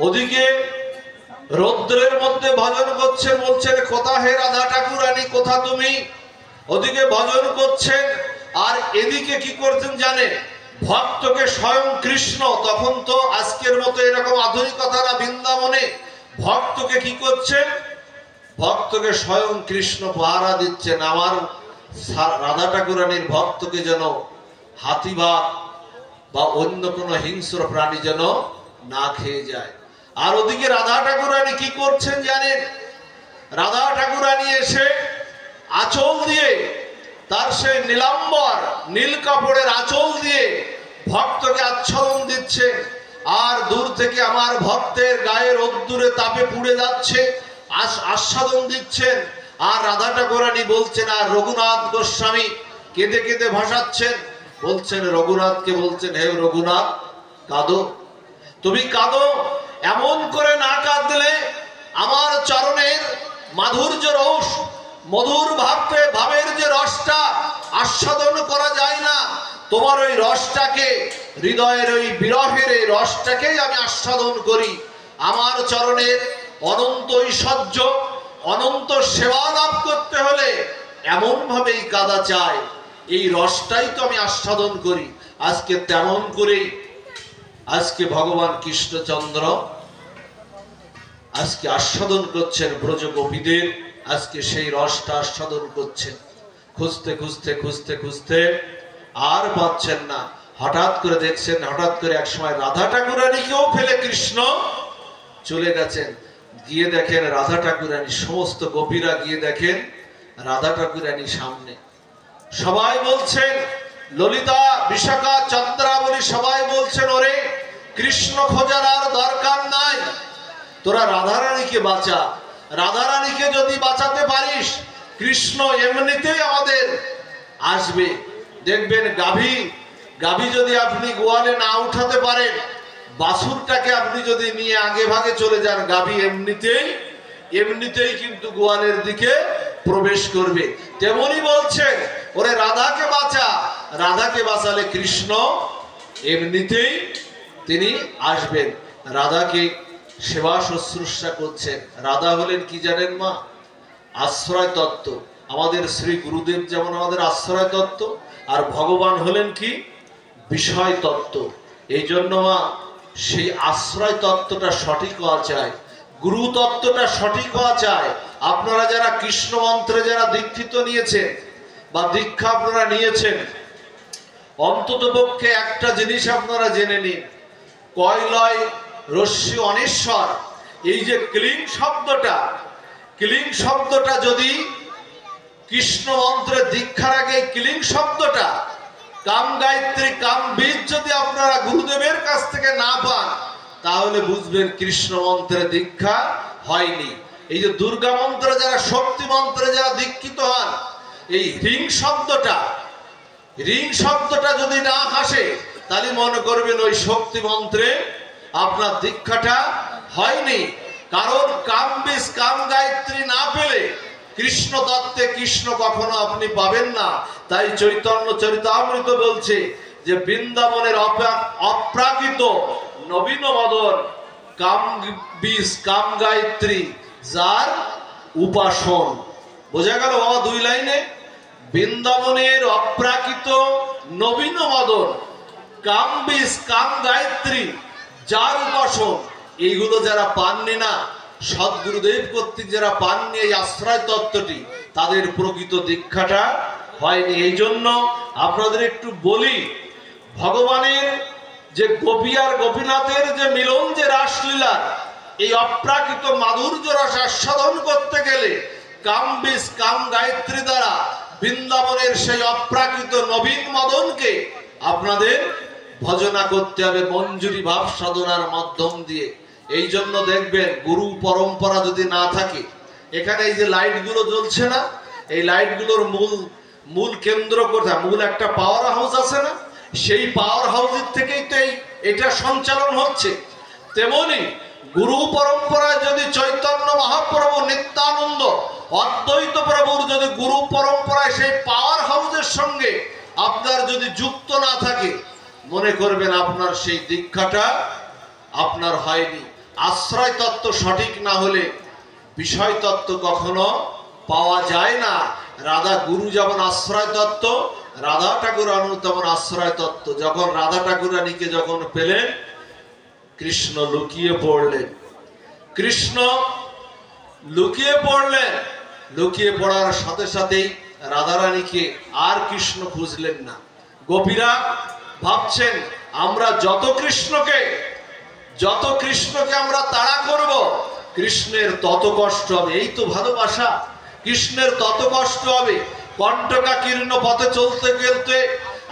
ওদিকে রৌদ্রের মধ্যে ভজন করছেন, বলছেন কোথা হে রাধা ঠাকুরানী, কোথা তুমি? ওদিকে ভজন করছেন, আর এদিকে কি করছেন জানে? ভক্তকে স্বয়ং কৃষ্ণ, তখন তো আজকের মতো এরকম আধুনিকতা না বৃন্দাবনে, ভক্তকে কি করছেন? ভক্তকে স্বয়ং কৃষ্ণ পাহারা দিচ্ছেন। আমার রাধা ঠাকুরানীর ভক্তকে যেন হাতি বা অন্য কোনো হিংস্র প্রাণী যেন না খেয়ে যায়। আর ওদিকে রাধা ঠাকুরানী কি করছেন জানেন? রাধা ঠাকুরানী এসে আঁচল দিয়ে, তার সেই নীলাম্বর নীল কাপড়ের আঁচল দিয়ে ভক্তকে আচ্ছাদন দিচ্ছে। আর দূর থেকে আমার ভক্তের গায়ের রোদ্দুরে তাপে পুড়ে যাচ্ছে, আস্বাদন দিচ্ছেন। আর রাধা ঠাকুরানী বলছেন, আর রঘুনাথ গোস্বামী কেঁদে কেঁদে ভাসাচ্ছেন, বলছেন রঘুনাথকে, বলছেন হে রঘুনাথ কাঁদো, তুমি কাঁদো, এমন করে না কাঁদলে আমার চরণের মাধুর্য রস, মধুর ভাবের যে রসটা আস্বাদন করা যায় না, তোমার ওই রসটাকে, হৃদয়ের ওই বিরহের এই রসটাকেই আমি আস্বাদন করি। আমার চরণের অনন্ত ঐশ্বর্য, অনন্ত সেবা লাভ করতে হলে এমন ভাবেই কাঁদা চাই, এই রসটাই তো আমি আস্বাদন করি। আজকে তেমন করেই আজকে ভগবান কৃষ্ণচন্দ্র আজকে আস্বাদন করছেন ব্রজ গোপীদের, আজকে সেই রসটা আস্বাদন করছেন। খুঁজতে খুঁজতে খুঁজতে খুঁজতে আর পাচ্ছেন না, হঠাৎ করে দেখছেন, হঠাৎ করে এক সময় রাধা ঠাকুরানীকেও ফেলে কৃষ্ণ চলে গেছেন। গিয়ে দেখেন রাধা ঠাকুরানী, সমস্ত গোপীরা গিয়ে দেখেন রাধা ঠাকুরানী সামনে। সবাই বলছেন, ললিতা, বিশাখা, চন্দ্রাবলী সবাই বলছেন, ওরে কৃষ্ণ খোঁজার আর দরকার নাই, তোরা রাধারানীকে বাঁচা। রাধারানীকে যদি বাঁচাতে পারিস, কৃষ্ণ এমনিতেই আমাদের আসবে। দেখবেন গাভী যদি আপনি গোয়ালে না উঠাতে পারেন, বাছুরটাকে আপনি যদি নিয়ে আগে ভাগে চলে যান, গাভী এমনিতেই কিন্তু গোয়ালের দিকে প্রবেশ করবে। তেমনি বলছেন, ওরে রাধাকে বাঁচা, রাধাকে বাঁচালে কৃষ্ণ এমনিতেই তিনি আসবেন। রাধাকে সেবা শুশ্রূষা করছেন। রাধা হলেন কি জানেন মা? আশ্রয় তত্ত্ব। আমাদের শ্রী গুরুদেব যেমন আমাদের আশ্রয় তত্ত্ব, আর ভগবান হলেন কি? বিষয় তত্ত্ব। এই জন্য মা সেই আশ্রয় তত্ত্বটা সঠিক হওয়া চায়, গুরু তত্ত্বটা সঠিক হওয়া চায়। আপনারা যারা কৃষ্ণ মন্ত্রে যারা দীক্ষিত নিয়েছেন বা দীক্ষা আপনারা নিয়েছেন, অন্তত পক্ষে একটা জিনিস আপনারা জেনে নিন, কয়লয় রস্যি অনেশ্বর, এই যে ক্লিং শব্দটা যদি কৃষ্ণ মন্ত্রে দীক্ষার আগে ক্লিং শব্দটা, কাম গায়ত্রী, কাম বীজ যদি আপনারা গুরুদেবের কাছ থেকে না পান, তাহলে বুঝবেন কৃষ্ণ মন্ত্রে দীক্ষা হয়নি। এই যে দুর্গা মন্ত্রে যারা, শক্তি মন্ত্রে যারা দীক্ষিত হন, এই রিং শব্দটা যদি না হাসে, তাহলে মনে করবেন ওই শক্তি মন্ত্রে আপনার দীক্ষাটা হয়নি। কারণ কাম বীজ, কাম গায়ত্রী না পেলে কৃষ্ণ তত্ত্বে কৃষ্ণ কখনো আপনি পাবেন না। তাই চৈতন্য চরিতামৃত বলছে যে বৃন্দাবনের অপ্রাকৃত নবীন মদন, কাম বীজ, কাম গায়ত্রী যার উপাসন। বোঝা গেল বাবা দুই লাইনে? বৃন্দাবনের অপ্রাকৃত নবীন মদন, কাম বীজ, কাম গায়ত্রী যার উপাসন, এইগুলো যারা পাননি না, সদ্গুরুদেব কর্তৃক যারা পাননি এই আশ্রয় তত্ত্বটি, তাদের প্রকৃত দীক্ষাটা হয়নি। এই জন্য আপনাদের একটু বলি, ভগবানের যে গোপী আর গোপীনাথের যে মিলন, যে রাসলীলা, এই অপ্রাকৃত মাধুর্য রস আস্বাদন করতে গেলে কাম বীজ, কাম গায়ত্রী দ্বারা বৃন্দাবনের সেই অপ্রাকৃত নবীন মদনকে আপনাদের ভজনা করতে হবে মঞ্জুরি ভাব সাধনার মাধ্যম দিয়ে। এই জন্য দেখবেন গুরু পরম্পরা যদি না থাকে, এখানে এই যে লাইটগুলো জ্বলছে না, এই লাইটগুলোর মূল কেন্দ্র কোথায়? মূল একটা পাওয়ার হাউস আছে না, সেই পাওয়ার হাউসের থেকেই তো এটা সঞ্চালন হচ্ছে। তেমনি গুরু পরম্পরায় যদি চৈতন্য মহাপ্রভু, নিত্যানন্দ, অদ্বৈত প্রভুর যদি গুরু পরম্পরায় সেই পাওয়ার হাউসের সঙ্গে আপনার যদি যুক্ত না থাকে, মনে করবেন আপনার সেই দীক্ষাটা আপনার হয়নি। আশ্রয় তত্ত্ব সঠিক না হলে বিষয় তত্ত্ব কখনো পাওয়া যায় না। রাধা গুরু যেমন আশ্রয় তত্ত্ব, রাধা ঠাকুরানী তেমন আশ্রয় তত্ত্ব। যখন রাধা ঠাকুরানীকে যখন পেলেন, কৃষ্ণ লুকিয়ে পড়লেন। লুকিয়ে পড়ার সাথে সাথেই রাধারানীকে আর কৃষ্ণ খুঁজলেন না। গোপীরা ভাবছেন, আমরা যত কৃষ্ণকে আমরা তাড়া করব, কৃষ্ণের তত কষ্ট হবে। এই তো ভালোবাসা, কৃষ্ণের তত কষ্ট হবে। কণ্টকাকীর্ণ পথে চলতে চলতে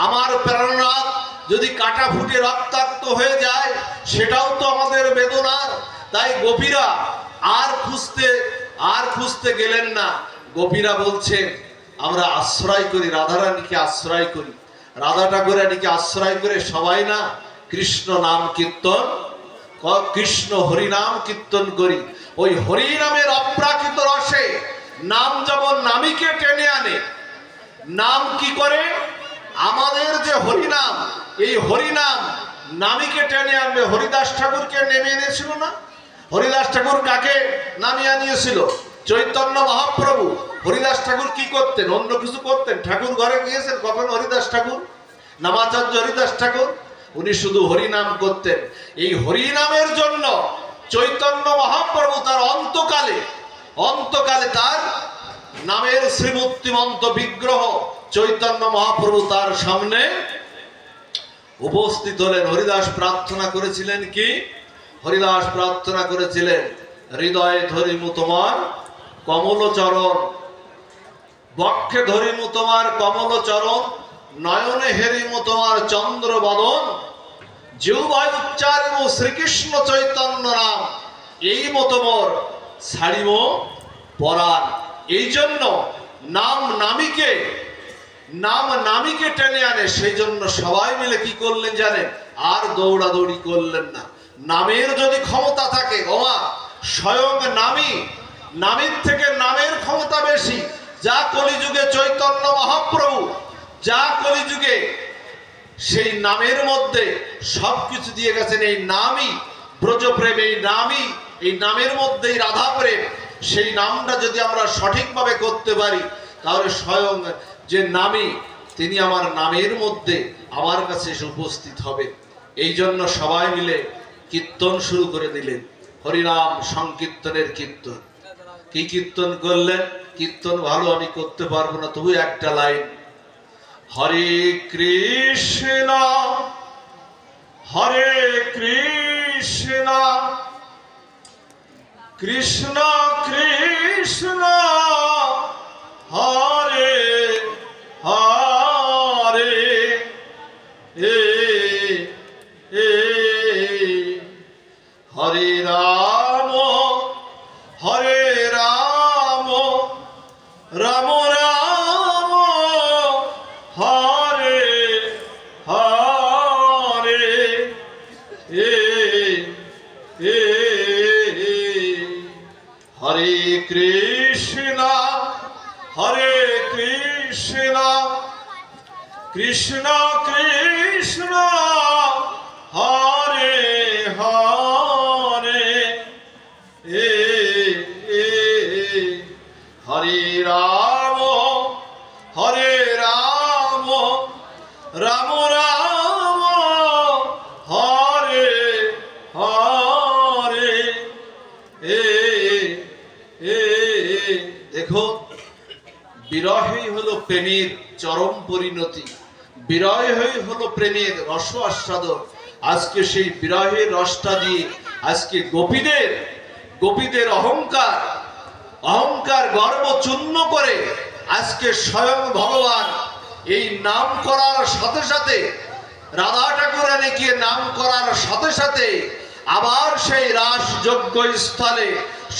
আমার প্রাণনাথ যদি কাটা ফুটে রক্তাক্ত হয়ে যায়, সেটাও তো আমাদের বেদনার। তাই গোপীরা আর খুঁজতে গেলেন না। গোপীরা বলছেন, আমরা আশ্রয় করি, রাধারানীকে আশ্রয় করি, রাধা ঠাকুরানীকে আশ্রয় করে সবাই না কৃষ্ণ নাম কীর্তন, কৃষ্ণ হরিনাম কীর্তন করি। ওই হরিনামের অপ্রাকৃত রসে নাম যেমন নামীকে টেনে আনে, নাম কি করে? আমাদের যে হরিনাম, এই হরিনাম নামীকে টেনে আনবে। হরিদাস ঠাকুরকে নেমে এনেছিল না? হরিদাস ঠাকুর কাকে নামিয়ে আনিয়েছিল? চৈতন্য মহাপ্রভু। হরিদাস ঠাকুর কি করতেন? অন্য কিছু করতেন? ঠাকুর ঘরে গিয়েছেন কখন হরিদাস ঠাকুর? নামাচার্য হরিদাস ঠাকুর উনি শুধু হরিনাম করতেন। এই হরিনামের জন্য চৈতন্য মহাপ্রভু তার অন্তকালে তার নামের শ্রীমূর্তিমন্ত বিগ্রহ চৈতন্য মহাপ্রভু তার সামনে উপস্থিত হলেন। হরিদাস প্রার্থনা করেছিলেন কি? হরিদাস প্রার্থনা করেছিলেন, হৃদয়ে ধরিমু তোমার কমলচরণ, বক্ষে ধরিমু তোমার কমলচরণ, নয়নে হেরিমু তোমার চন্দ্রবদন, জিহ্বায় উচ্চারিমু শ্রীকৃষ্ণ চৈতন্য নাম, এই মতো মোর ছাড়িব পরাণ। এই জন্য নাম নামীকে টেনে আনে। সেই জন্য সবাই মিলে কি করলেন জানেন? আর দৌড়াদৌড়ি করলেন না। নামের যদি ক্ষমতা থাকে, ওমা স্বয়ং নামীর থেকে নামের ক্ষমতা বেশি। যা কলিযুগে চৈতন্য মহাপ্রভু, যা কলিযুগে সেই নামের মধ্যে সবকিছু দিয়ে গেছেন। এই নামই ব্রজপ্রেম, এই নামের মধ্যেই রাধা প্রেম। সেই নামটা যদি আমরা সঠিকভাবে করতে পারি, তাহলে স্বয়ং যে নামী, তিনি আমার নামের মধ্যে আমার কাছে এসে উপস্থিত হবে। এই জন্য সবাই মিলে কীর্তন শুরু করে দিলেন, হরিনাম সংকীর্তনের কীর্তন। কি কীর্তন করলেন? কীর্তন ভালো আমি করতে পারবো না, তবু একটা লাইন, হরে কৃষ্ণ হরে কৃষ্ণ কৃষ্ণ কৃষ্ণ হরে হরে, হরে রাম হরে রাম, রাম রাম হরে হরে, হরে কৃষ্ণ হরে কৃষ্ণ কৃষ্ণ কৃষ্ণ হরে হরে, হরে রাম রাম রাম হরে হরে। দেখো, বিরহই হলো প্রেমের চরম পরিণতি, বিরহই হলো প্রেমের রস আস্বাদন। আজকে সেই বিরহের রসটা দিয়ে আজকে গোপীদের অহংকার গর্ব চূর্ণ করে আজকে স্বয়ং ভগবান এই নাম করার সাথে সাথে, রাধা ঠাকুরানীকে নাম করার সাথে সাথে আবার সেই রাস যজ্ঞ স্থলে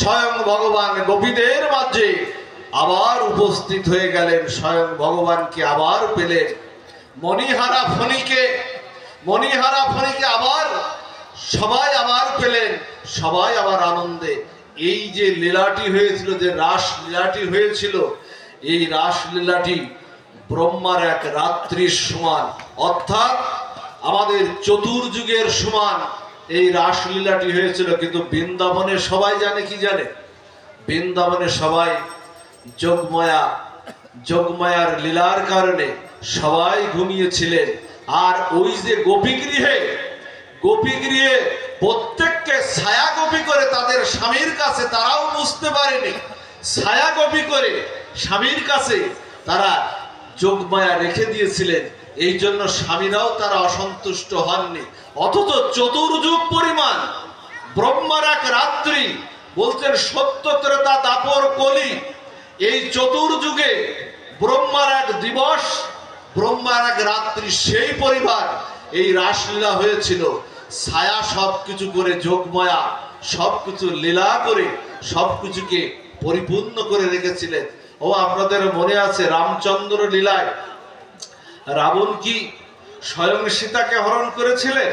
স্বয়ং ভগবান গোপীদের মাঝে আবার উপস্থিত হয়ে গেলেন। স্বয়ং ভগবানকে আবার পেলেন। মণিহারা ফণিকে আবার সবাই আবার পেলেন, সবাই আবার আনন্দে। এই যে লীলাটি হয়েছিল, যে রাস লীলাটি হয়েছিল, এই রাস লীলাটি ব্রহ্মার এক রাত্রির সমান, অর্থাৎ আমাদের চতুর্যুগের সমান এই রাসলীলাটি হয়েছিল। কিন্তু বৃন্দাবনে সবাই জানে, কি জানে? বৃন্দাবনে সবাই যোগমায়ার লীলার কারণে সবাই ঘুমিয়েছিলেন। আর ওই যে গোপীগৃহে প্রত্যেককে ছায়া গোপী করে তাদের স্বামীর কাছে, তারাও বুঝতে পারেনি, ছায়া গোপী করে স্বামীর কাছে তারা যোগমায়া রেখে দিয়েছিলেন। এই জন্য স্বামীরাও তারা অসন্তুষ্ট হননি। অথচ চতুর্যুগ পরিমাণ ব্রহ্মার এক রাত্রি, বলছেন সত্য ত্রেতা দাপর কলি, এই চতুর্যুগে ব্রহ্মার এক দিবস, ব্রহ্মার এক রাত্রি, সেই পরিবার এই রাসলীলা হয়েছিল। ছায়া সবকিছু করে, যোগমায়া সবকিছু লীলা করে সবকিছুকে পরিপূর্ণ করে রেখেছিলেন। ও আপনাদের মনে আছে রামচন্দ্র লীলায় রাবণ কি স্বয়ং সীতাকে হরণ করেছিলেন?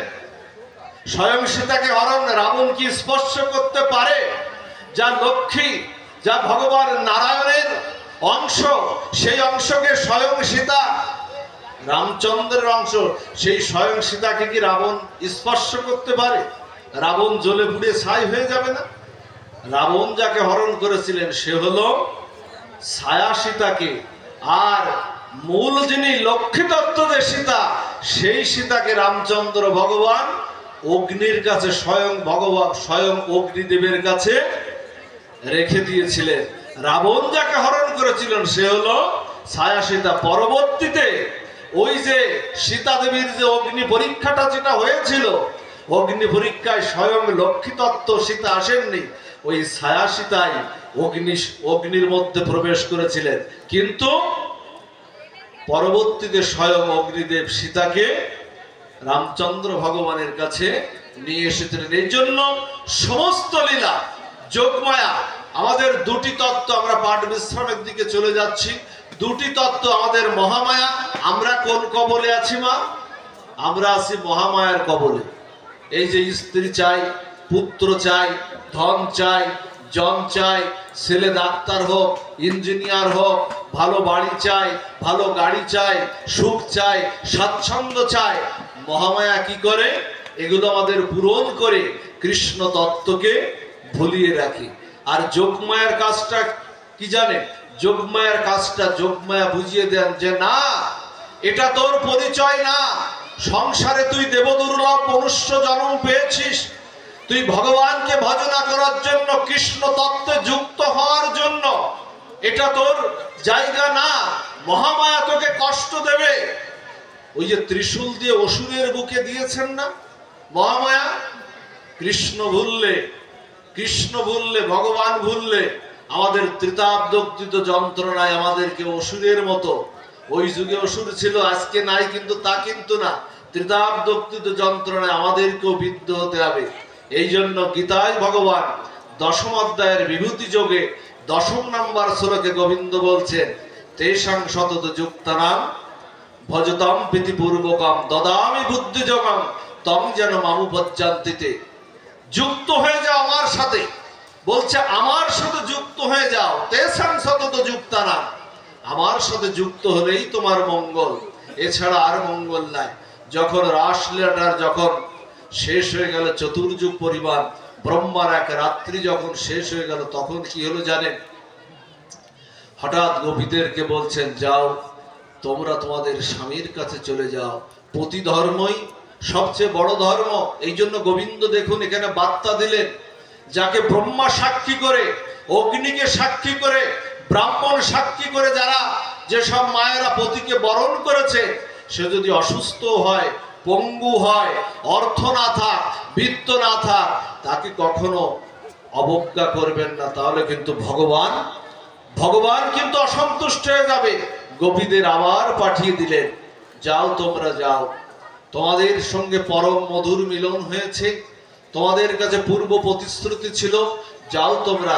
স্বয়ং সীতাকে হরণ রাবণ কি স্পর্শ করতে পারে? যা লক্ষ্মী, যা ভগবান নারায়ণের অংশ, সেই অংশকে স্বয়ং সীতা, রামচন্দ্রের অংশ, সেই স্বয়ং সীতাকে কি রাবণ স্পর্শ করতে পারে? রাবণ জ্বলে পুড়ে ছাই হয়ে যাবে না? রাবণ যাকে হরণ করেছিলেন সে হলো ছায়া সীতাকে, আর মূল যিনি লক্ষ্মী তত্ত্ব যে সীতা, সেই সীতাকে রামচন্দ্র ভগবান অগ্নির কাছে, স্বয়ং ভগবান স্বয়ং অগ্নিদেবের কাছে রেখে দিয়েছিলেন। রাবণ যাকে হরণ করেছিলেন সে হলো ছায়া সীতা। পরবর্তীতে ওই যে সীতা দেবীর যে অগ্নি পরীক্ষাটা যেটা হয়েছিল, অগ্নি পরীক্ষায় স্বয়ং লক্ষ্মী তত্ত্ব সীতা আসেননি, ওই ছায়া সীতাই অগ্নির মধ্যে প্রবেশ করেছিলেন। কিন্তু পরবর্তীতে স্বয়ং অগ্নিদেব সীতাকে রামচন্দ্র ভগবানের কাছে নিয়ে এসেছিলেন। এই জন্য সমস্ত লীলা যোগমায়া, আমাদের দুটি তত্ত্ব, আমরা পাঠ বিশ্রামের দিকে চলে যাচ্ছি। দুটি তত্ত্ব আমাদের মহামায়া। আমরা কোন কবলে আছি মা? আমরা আছি মহামায়ার কবলে। এই যে স্ত্রী চাই, পুত্র চাই, ধন চাই, জন চাই, ছেলে ডাক্তার হোক, ইঞ্জিনিয়ার হোক, ভালো বাড়ি চাই, ভালো গাড়ি চাই, সুখ চাই, স্বাচ্ছন্দ্য চাই। মহামায়া কি করে? এগুলো আমাদের পূরণ করে কৃষ্ণ তত্ত্বকে ভুলিয়ে রাখে। আর যোগমায়ার কাজটা কি জানেন? যোগমায়ার কাজটা যোগমায়া বুঝিয়ে দেন যে না, এটা তোর পরিচয় না। সংসারে তুই দেবদুর্লভ মনুষ্য জন্ম পেয়েছিস, তুই ভগবানকে ভজনা করার জন্য, কৃষ্ণ তত্ত্বে যুক্ত হওয়ার জন্য, এটা তোর জায়গা না। মহামায়া তোকে কষ্ট দেবে। ওই যে ত্রিশূল দিয়ে অসুরের বুকে দিয়েছেন না মহামায়া, কৃষ্ণ ভুললে, কৃষ্ণ ভুললে, ভগবান ভুললে আমাদের ত্রিতাব্দকৃত যন্ত্রণায় আমাদেরকে অসুরের মতো, ওই যুগে অসুর ছিল আজকে নাই কিন্তু তা কিন্তু না, ত্রিতাব্দকৃত যন্ত্রণায় আমাদেরকেও বিদ্ধ হতে হবে। এই জন্য গীতায় ভগবান দশম অধ্যায়ের বিভূতি যোগে 10 নম্বর শ্লোকে গোবিন্দ বলছেন, তেষাং সতত যুক্তানাং ভজতাম প্রীতিপূর্বকম দদামি বুদ্ধি যোগম তম যেন মামুপজ্জান্তিতে। যুক্ত হয়ে যাও আমার সাথে, বলছে আমার সাথে যুক্ত হয়ে যাও। তেষাং সতত যুক্তানাং, আমার সাথে যুক্ত হলেই তোমার মঙ্গল, এছাড়া আর মঙ্গল নাই। যখন রাসলীলাটার যখন শেষ হয়ে গেল, চতুর্যুগ পরিবার ব্রহ্মার এক রাত্রি যখন শেষ হয়ে গেল, তখন কি হলো জানেন? হঠাৎ গোপীদেরকে বলছেন, যাও তোমরা তোমাদের স্বামীর কাছে চলে যাও। পতি ধর্মই সবচেয়ে বড় ধর্ম। এই জন্য গোবিন্দ দেখুন এখানে বার্তা দিলেন, যাকে ব্রহ্মা সাক্ষী করে, অগ্নিকে সাক্ষী করে, ব্রাহ্মণ সাক্ষী করে, যারা যেসব মায়েরা পতিকে বরণ করেছে, সে যদি অসুস্থ হয়, পঙ্গু হয়, অর্থ না থাক, বিত্ত না থাক, তাকে কখনো অবজ্ঞা করবেন না, তাহলে কিন্তু ভগবান কিন্তু অসন্তুষ্ট হয়ে যাবে। গোপীদের আবার পাঠিয়ে দিলেন, যাও তোমরা যাও, তোমাদের সঙ্গে পরম মধুর মিলন হয়েছে, তোমাদের কাছে পূর্ব প্রতিশ্রুতি ছিল, যাও তোমরা।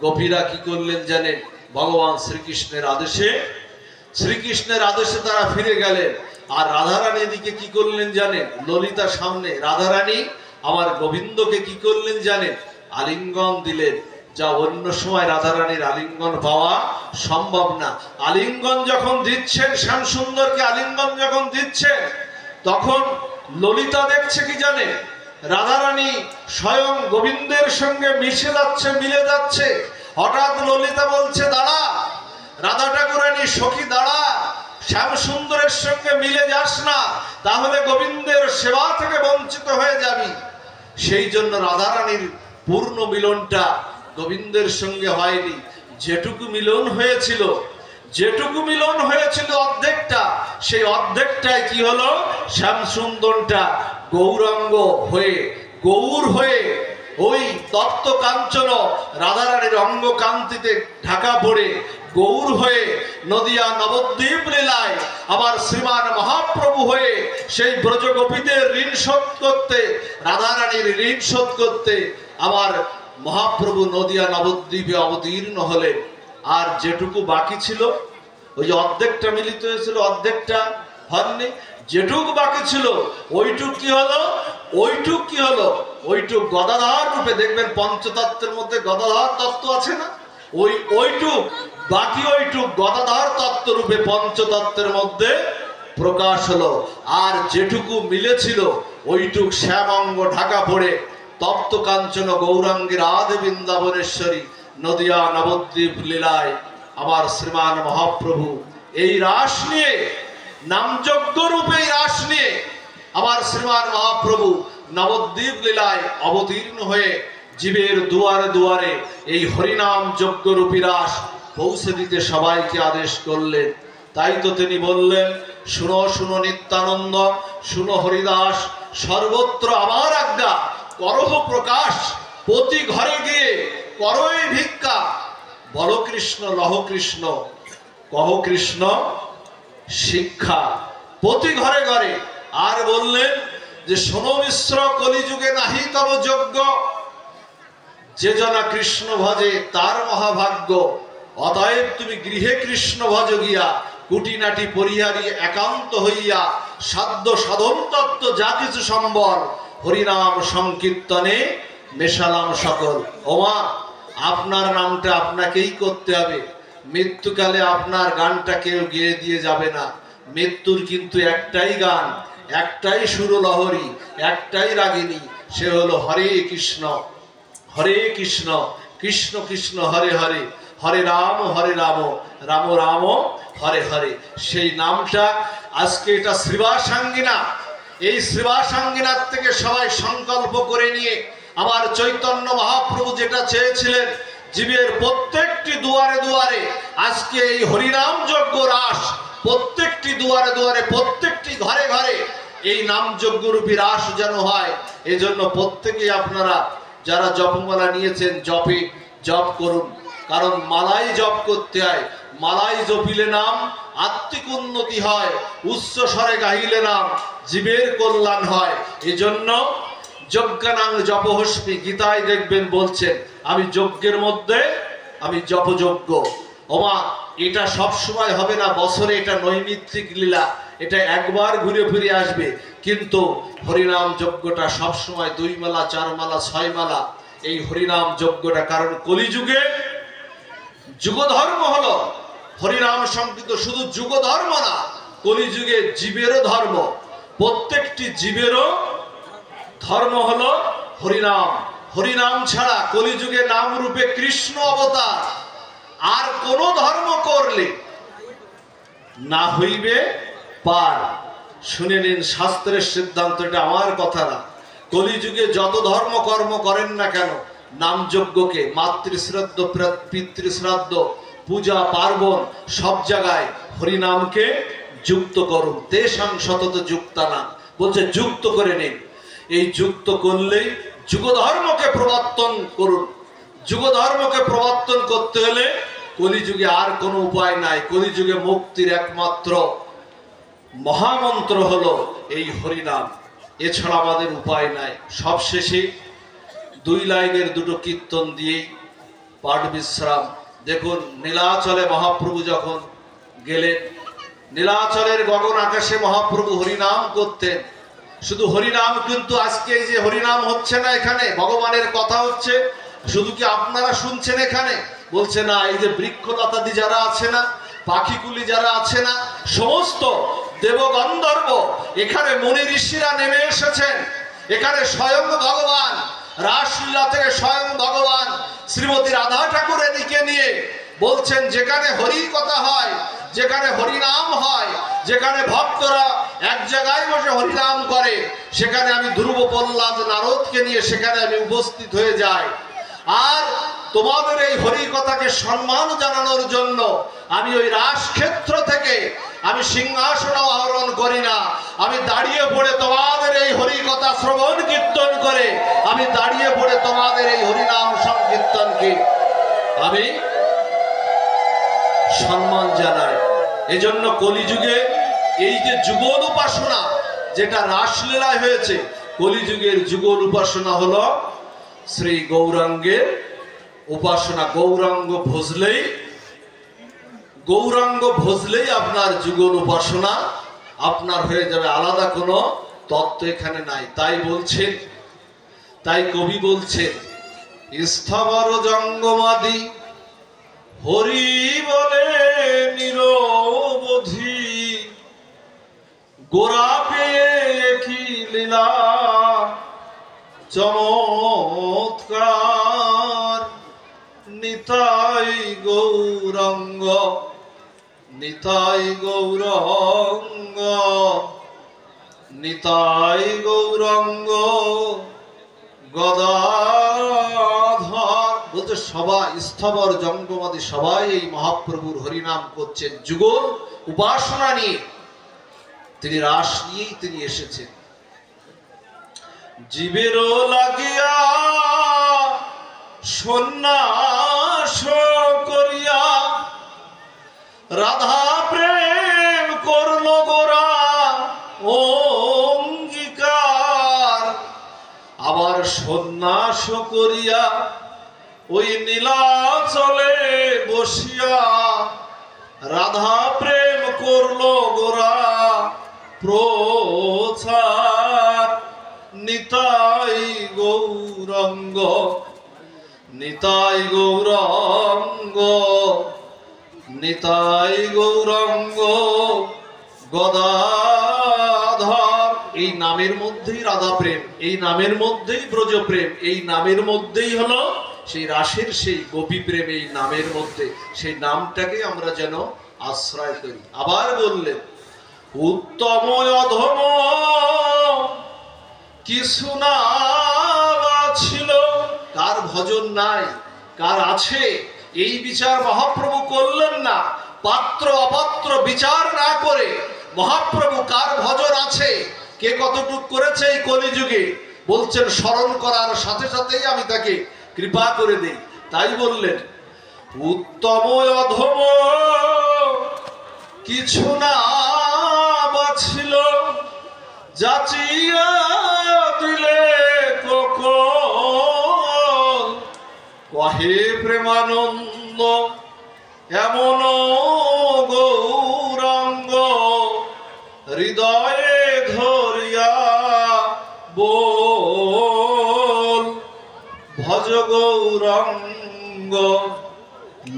গোপীরা কি করলেন জানেন? ভগবান শ্রীকৃষ্ণের আদেশে তারা ফিরে গেলেন। আর রাধারানী এদিকে কি করলেন জানেন? ললিতার সামনে রাধারানী আমার গোবিন্দকে কি করলেন জানেন? আলিঙ্গন দিলেন। যা অন্য সময় রাধারানীর আলিঙ্গন পাওয়া সম্ভব না। আলিঙ্গন যখন দিচ্ছেন, শ্যাম সুন্দরকে আলিঙ্গন যখন দিচ্ছেন, তখন ললিতা দেখছে কি জানে? রাধারানী স্বয়ং গোবিন্দের সঙ্গে মিলে যাচ্ছে। হঠাৎ ললিতা বলছে, দাঁড়া রাধা ঠাকুরানী, সখী দাঁড়া, শ্যাম সুন্দরের সঙ্গে মিলে যাস না, তাহলে গোবিন্দের সেবা থেকে বঞ্চিত হয়ে যাবি। সেই জন্য রাধারানীর পূর্ণ মিলনটা গোবিন্দের সঙ্গে হয়নি। যেটুকু মিলন হয়েছিল অর্ধেকটা, সেই অর্ধেকটাই কি হলো? শ্যাম সুন্দরটা গৌরাঙ্গ হয়ে, গৌর হয়ে, ওই তপ্ত কাঞ্চন রাধারানীর অঙ্গ কান্তিতে ঢাকা পড়ে গৌর হয়ে নদিয়া নবদ্বীপ লীলায় আমার শ্রীমান মহাপ্রভু হয়ে সেই ব্রজগোপীদের ঋণ শোধ করতে, রাধারানীর ঋণ শোধ করতে আমার মহাপ্রভু নদিয়া নবদ্বীপে অবতীর্ণ হলেন। আর যেটুকু বাকি ছিল, ওই যে অর্ধেকটা মিলিত হয়েছিল, অর্ধেকটা হননি, যেটুক বাকি ছিল ওইটুক কি হলো, ওইটুক কি হলো, ওইটুক গদাধর রূপে, দেখবেন পঞ্চতত্ত্বের মধ্যে গদাধর তত্ত্ব আছে না, ওইটুক বাকি, ওইটুক গদাধর তত্ত্ব রূপে পঞ্চতত্ত্বের মধ্যে প্রকাশ হলো। আর যেটুকু মিলেছিল ওইটুক শ্যামাঙ্গ ঢাকা পড়ে তপ্ত কাঞ্চন গৌরাঙ্গী রাধে বৃন্দাবনেশ্বরী নদিয়া নবদ্বীপ লীলায় আমার শ্রীমান মহাপ্রভু এই রাস নিয়ে, নামযজ্ঞ রূপে রাস নিয়ে আমার শ্রীমান মহাপ্রভু নবদ্বীপ লীলায় অবতীর্ণ হয়ে জীবের দুয়ারে দুয়ারে এই হরিনাম যজ্ঞ রূপী রাস পৌঁছে দিতে সবাইকে আদেশ করলেন। তাই তো তিনি বললেন, শুনো শুনো নিত্যানন্দ, শুনো হরিদাস, সর্বত্র আমার আজ্ঞা, করহ প্রকাশ, প্রতি ঘরে গিয়ে করই ভিক্ষা, বল কৃষ্ণ লহ কৃষ্ণ, কহ কৃষ্ণ শিক্ষা, প্রতি ঘরে ঘরে। আর বললেন যে শোনো মিশ্র, কলিযুগে নাহি তব যজ্ঞ, যে জনা কৃষ্ণ ভজে তার মহাভাগ্য, অতএব তুমি গৃহে কৃষ্ণ ভজ গিয়া, কুটিনাটি পরিহারি একান্ত হইয়া, সাধ্য সাধন তত্ত্ব যা কিছু সম্বল, হরিনাম সংকীর্তনে মেশালাম সকল। ওমা, আপনার নামটা আপনাকেই করতে হবে, মৃত্যুকালে আপনার গানটা কেউ গেয়ে দিয়ে যাবে না। মৃত্যুর কিন্তু একটাই গান, একটাই সুরলহরী, একটাই রাগিনী, সে হলো হরে কৃষ্ণ, হরে কৃষ্ণ, কৃষ্ণ কৃষ্ণ হরে হরে, হরে রাম রাম রাম হরে হরে। সেই নামটা আজকে এটা শ্রীবাসাঙ্গিনা, এই শ্রীবাসাঙ্গিনার থেকে সবাই সংকল্প করে নিয়ে আমার চৈতন্য মহাপ্রভু যেটা চেয়েছিলেন, জীবের প্রত্যেকটি দুয়ারে দুয়ারে আজকে এই হরিনাম যজ্ঞ রাস, প্রত্যেকটি দুয়ারে দুয়ারে, প্রত্যেকটি ঘরে ঘরে এই নাম যজ্ঞ রূপী রাস যেন হয়। এজন্য প্রত্যেকেই আপনারা যারা জপমালা নিয়েছেন জপে জপ করুন, কারণ মালাই জপ করতে হয়, মালাই জপিলে নাম আত্মিক উন্নতি হয়, উচ্চ স্বরে গাইলে নাম জীবের কল্যাণ হয়। এজন্য যজ্ঞানাং জপহস্মি, গীতায় দেখবেন বলছেন আমি যজ্ঞের মধ্যে আমি জপযজ্ঞ। ওমা, এটা সব সময় হবে না, বছরে এটা নৈমিত্তিক লীলা, এটা একবার ঘুরে ফিরে আসবে, কিন্তু হরিনাম যজ্ঞটা সব সময় 2 মালা 4 মালা 6 মালা এই হরিনাম যজ্ঞটা। কারণ কলিযুগে যুগধর্ম হলো হরিনাম সংকীর্তন, শুধু যুগধর্ম না, কলিযুগে জীবেরও ধর্ম, প্রত্যেকটি জীবেরও ধর্ম হলো হরিনাম। হরিনাম ছাড়া কলিযুগে নাম রূপে কৃষ্ণ অবতার, আর কোন ধর্ম করলে না হইবে পার। শুনে নিন শাস্ত্রের সিদ্ধান্ত, এটা আমার কথা না। কলিযুগে যত ধর্ম কর্ম করেন না কেন, নাম যজ্ঞকে মাতৃশ্রাদ্ধ পিতৃশ্রাদ্ধ পূজা পার্বণ সব জায়গায় হরিনামকে যুক্ত করুন। তেষাং সতত যুক্তানাং বলছে, যুক্ত করে নিন। এই যুক্ত করলেই যুগধর্মকে প্রবর্তন করুন। যুগধর্মকে প্রবর্তন করতে হলে কলিযুগে আর কোনো উপায় নাই। কলিযুগে মুক্তির একমাত্র মহামন্ত্র হলো এই হরিনাম, এছাড়া আমাদের উপায় নাই। সবশেষে 2 লাইনের 2টো কীর্তন দিয়েই পাঠ বিশ্রাম। দেখুন, নীলাচলে মহাপ্রভু যখন গেলেন, নীলাচলের গগন আকাশে মহাপ্রভু হরিনাম করতেন। শুধু হরিনাম, কিন্তু আজকে এই যে হরিনাম হচ্ছে না, এখানে ভগবানের কথা হচ্ছে, শুধু কি আপনারা শুনছেন এখানে? বলছে না, এই যে বৃক্ষলতাদি যারা আছে না, পাখিকুলি যারা আছে না, সমস্ত দেবগন্ধর্ব, এখানে মুনি ঋষিরা নেমে এসেছেন। এখানে স্বয়ং ভগবান রাসলীলা থেকে স্বয়ং ভগবান শ্রীমতী রাধা ঠাকুরানীকে নিয়ে বলছেন, যেখানে হরি কথা হয়, যেখানে হরিনাম হয়, যেখানে ভক্তরা এক জায়গায় বসে হরিনাম করে, সেখানে আমি ধ্রুব প্রহ্লাদ নারদকে নিয়ে সেখানে আমি উপস্থিত হয়ে যাই। আর তোমাদের এই হরি কথাকে সম্মান জানানোর জন্য আমি ওই রাসক্ষেত্র থেকে আমি সিংহাসন আহরণ করি না, আমি দাঁড়িয়ে পড়ে তোমাদের এই হরি কথা শ্রবণ কীর্তন করে আমি দাঁড়িয়ে পড়ে তোমাদের এই হরিনাম সংকীর্তনকে আমি সম্মান জানাই। এজন্য কলিযুগে এই যে যুগল উপাসনা যেটা রাসলীলায় হয়েছে, কলিযুগের যুগল উপাসনা হলো শ্রী গৌরাঙ্গের উপাসনা। গৌরাঙ্গ ভজলেই আপনার যুগল উপাসনা আপনার হয়ে যাবে, আলাদা কোনো তত্ত্ব এখানে নাই। তাই কবি বলছেন, স্থাবর জঙ্গমাদি হরি বলে নিরবধি, গোরা পেয়ে কি লীলা চমৎকার, নিতাই গৌরাঙ্গ নিতাই গৌরাঙ্গ নিতাই গৌরাঙ্গ গদাধর। বলতে সবাই স্থাবর জঙ্গমাদি সবাই এই মহাপ্রভুর হরিনাম করছেন, যুগল উপাসনা নিয়ে, তিনি রাস নিয়েই তিনি এসেছেন। জীবেরও লাগিয়া সন্ন্যাস করিয়া রাধা প্রেম করল গোরা অঙ্গীকার, আবার সন্ন্যাস করিয়া ওই নীলাচলে বসিয়া রাধা প্রেম করল গোরা প্রচার। নিতাই গৌরাঙ্গ নিতাই গৌরাঙ্গ নিতাই গৌরাঙ্গ গদাধর। এই নামের মধ্যেই রাধা প্রেম, এই নামের মধ্যেই ব্রজ প্রেম, এই নামের মধ্যেই হলো সেই রাসের সেই গোপী প্রেম, এই নামের মধ্যে। সেই নামটাকে আমরা যেন আশ্রয় করি। আবার বললেন, উত্তম অধম কিছু না ছিল, কার ভজন নাই কার আছে এই বিচার মহাপ্রভু করলেন না। পাত্র অপাত্র বিচার না করে মহাপ্রভু কার ভজন আছে, কে কতটুক করেছে এই কলিযুগে, বলছেন স্মরণ করার সাথে সাথেই আমি তাকে কৃপা করে দেই। তাই বললেন, উত্তম অধম কিছু না বাছিল, যাচিয়া দিলে কখন, কহে প্রেমানন্দ এমন গৌরাঙ্গ, হৃদয়ে ধরিয়া বল, ভজ গৌরাঙ্গ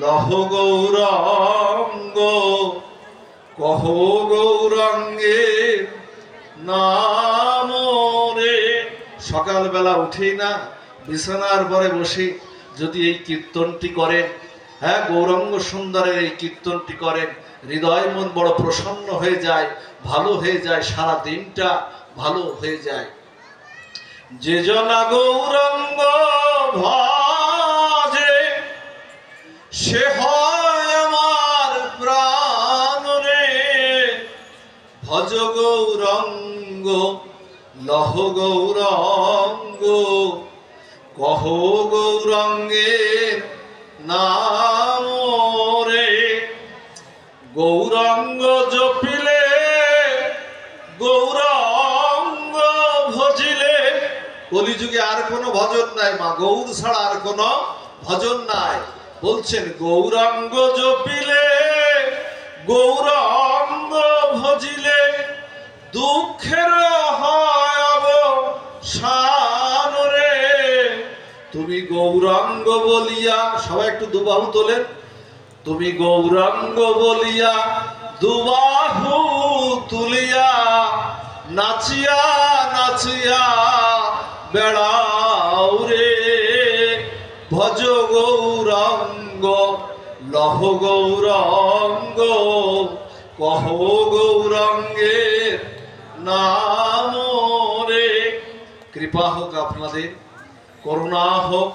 লহ গৌরাঙ্গ, কহ গৌরাঙ্গে নাম রে। সকালবেলা উঠেই না বিছানার পরে বসে যদি এই কীর্তনটি করেন, হ্যাঁ গৌরাঙ্গ সুন্দরের এই কীর্তনটি করেন, হৃদয় মন বড় প্রসন্ন হয়ে যায়, ভালো হয়ে যায়, সারা দিনটা ভালো হয়ে যায়। যে জনা গৌরাঙ্গ ভজে সে হয় আমার প্রাণ রে, ভজ গৌরাঙ্গ লহ গৌরাঙ্গ, কহ গৌরাঙ্গের নাম রে। গৌরাঙ্গ জপিলে গৌরাঙ্গ ভজিলে, কলিযুগে আর কোনো ভজন নাই মা, গৌর ছাড়া আর কোনো ভজন নাই। বলছেন গৌরাঙ্গ জপিলে গৌরাঙ্গ ভজিলে, দুঃখের হয় অবসান রে। তুমি গৌরাঙ্গ বলিয়া, সবাই একটু দুবাহু তোলেন, তুমি গৌরাঙ্গ বলিয়া দুবাহু তুলিয়া নাচিয়া নাচিয়া বেড়াও রে, ভজ গৌরাঙ্গ লহ গৌরাঙ্গ, কহ গৌরাঙ্গের নাম রে। কৃপা হোক আপনাদের, করুণা হোক,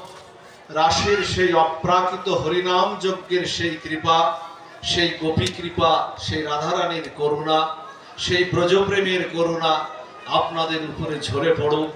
রাসের সেই অপ্রাকৃত হরিনাম যজ্ঞের সেই কৃপা, সেই গোপী কৃপা, সেই রাধারানীর করুণা, সেই ব্রজপ্রেমের করুণা আপনাদের উপরে ঝরে পড়ুক।